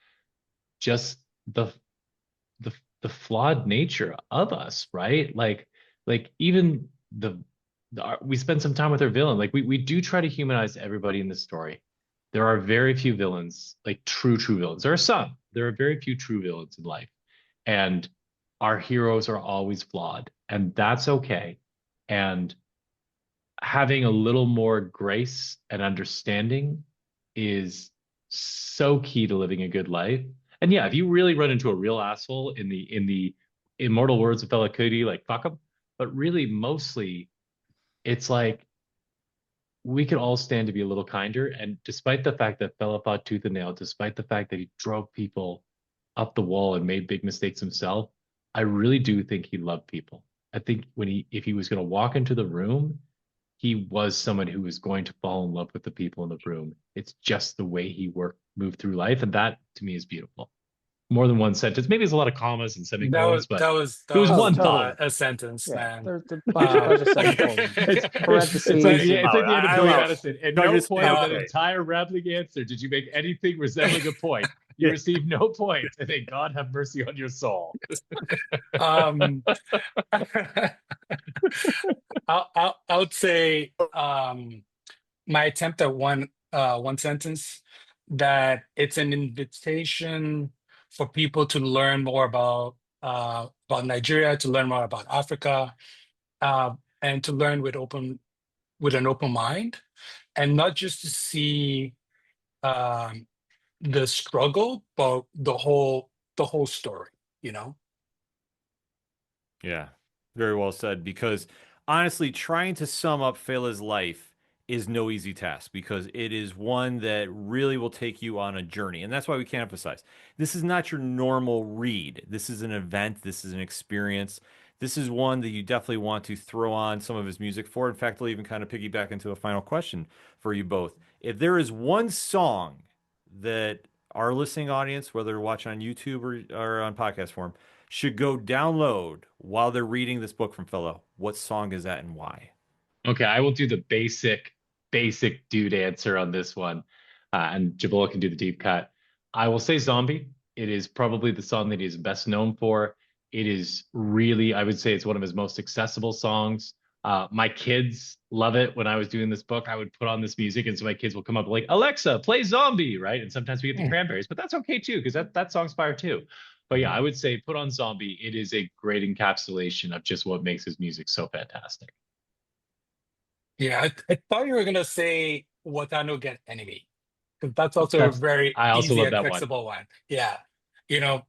Speaker 5: just the flawed nature of us, right? Like even we spend some time with our villain. Like we do try to humanize everybody in this story. There are very few villains, like true villains. There are some. There are very few true villains in life. And our heroes are always flawed, and that's okay. And having a little more grace and understanding is so key to living a good life. And yeah, if you really run into a real asshole, in the immortal words of Fela Kuti, like, fuck him. But really, mostly, it's like we could all stand to be a little kinder. And despite the fact that Fela fought tooth and nail, despite the fact that he drove people up the wall and made big mistakes himself, I really do think he loved people. I think if he was going to walk into the room, he was someone who was going to fall in love with the people in the room. It's just the way he moved through life, and that to me is beautiful. More than one sentence. Maybe it's a lot of commas and semicolons, but
Speaker 4: that was
Speaker 5: one
Speaker 4: thought, a sentence, man.
Speaker 3: It's like
Speaker 5: the end of Billy Madison. At no point of that entire rambling answer did you make anything resembling a point. You received no points. I think God have mercy on your soul.
Speaker 4: I would say my attempt at one sentence, that it's an invitation for people to learn more about Nigeria, to learn more about Africa, and to learn with an open mind, and not just to see the struggle, but the whole story.
Speaker 2: Yeah, very well said. Because honestly, trying to sum up Fela's life is no easy task, because it is one that really will take you on a journey. And that's why we can't emphasize, this is not your normal read. This is an event. This is an experience. This is one that you definitely want to throw on some of his music for. In fact, I'll even kind of piggyback into a final question for you both. If there is one song that our listening audience, whether they're watching on YouTube or on podcast form, should go download while they're reading this book from Fela, what song is that and why?
Speaker 5: Okay, I will do the basic dude answer on this one, and Jibola can do the deep cut. I will say Zombie. It is probably the song that he is best known for. It is really, I would say it's one of his most accessible songs. My kids love it. When I was doing this book, I would put on this music, and so my kids will come up like, Alexa, play Zombie, right? And sometimes we get the Cranberries, but that's okay too, because that song's fire too. But yeah, I would say put on Zombie. It is a great encapsulation of just what makes his music so fantastic.
Speaker 4: Yeah, I thought you were gonna say Watano Get Enemy, because that's also a very
Speaker 5: I also
Speaker 4: easy
Speaker 5: love that one.
Speaker 4: accessible one. Yeah,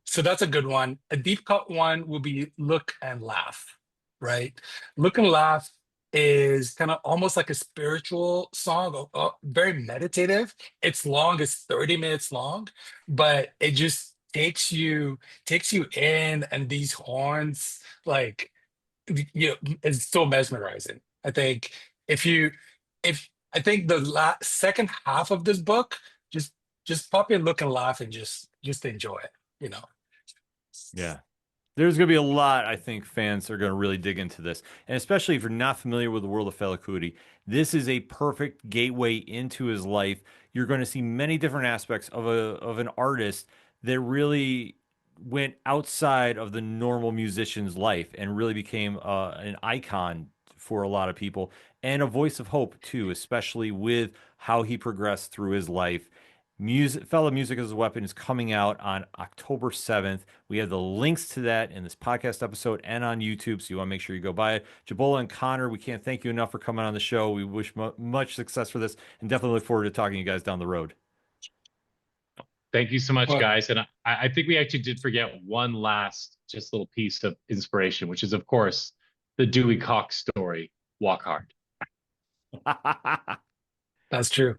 Speaker 4: so that's a good one. A deep cut one will be Look and Laugh, right? Look and Laugh is kind of almost like a spiritual song, very meditative. It's long, it's 30 minutes long, but it just takes you in, and these horns, like, it's so mesmerizing. I think if you if I think the second half of this book, just pop in, Look and Laugh, and just enjoy it.
Speaker 2: Yeah. There's going to be a lot, I think, fans are going to really dig into this. And especially if you're not familiar with the world of Fela Kuti, this is a perfect gateway into his life. You're going to see many different aspects of an artist that really went outside of the normal musician's life and really became an icon for a lot of people, and a voice of hope too, especially with how he progressed through his life. Fela Music as a Weapon is coming out on October 7th. We have the links to that in this podcast episode and on YouTube, so you want to make sure you go buy it. Jibola and Conor, we can't thank you enough for coming on the show. We wish much success for this, and definitely look forward to talking to you guys down the road.
Speaker 5: Thank you so much, guys. And I think we actually did forget one last just little piece of inspiration, which is, of course, the Dewey Cox story, Walk Hard.
Speaker 4: That's true.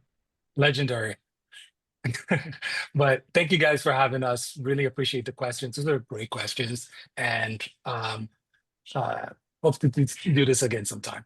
Speaker 4: Legendary. But thank you guys for having us. Really appreciate the questions. Those are great questions. And hope to do this again sometime.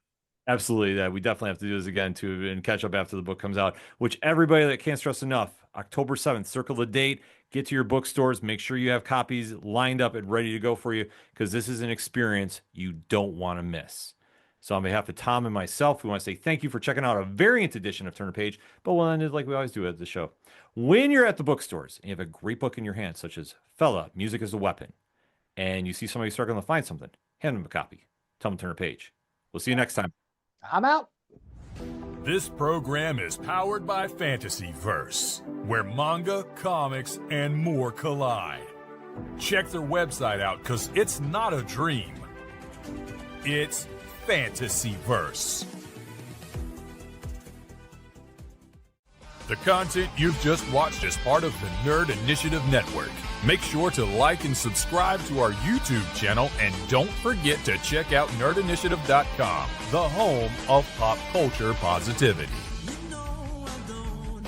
Speaker 2: Absolutely. Yeah, we definitely have to do this again too, and catch up after the book comes out, which everybody that can't stress enough, October 7th, circle the date, get to your bookstores, make sure you have copies lined up and ready to go for you, because this is an experience you don't want to miss. So on behalf of Tom and myself, we want to say thank you for checking out a variant edition of Turn a Page, but we'll end it like we always do at the show. When you're at the bookstores and you have a great book in your hand, such as Fela, Music as a Weapon, and you see somebody struggling to find something, hand them a copy. Tell them to turn a page. We'll see you next time.
Speaker 3: I'm out.
Speaker 1: This program is powered by Fantasyverse, where manga, comics, and more collide. Check their website out, because it's not a dream. It's Fantasyverse. The content you've just watched is part of the Nerd Initiative Network. Make sure to like and subscribe to our YouTube channel, and don't forget to check out nerdinitiative.com, the home of pop culture positivity.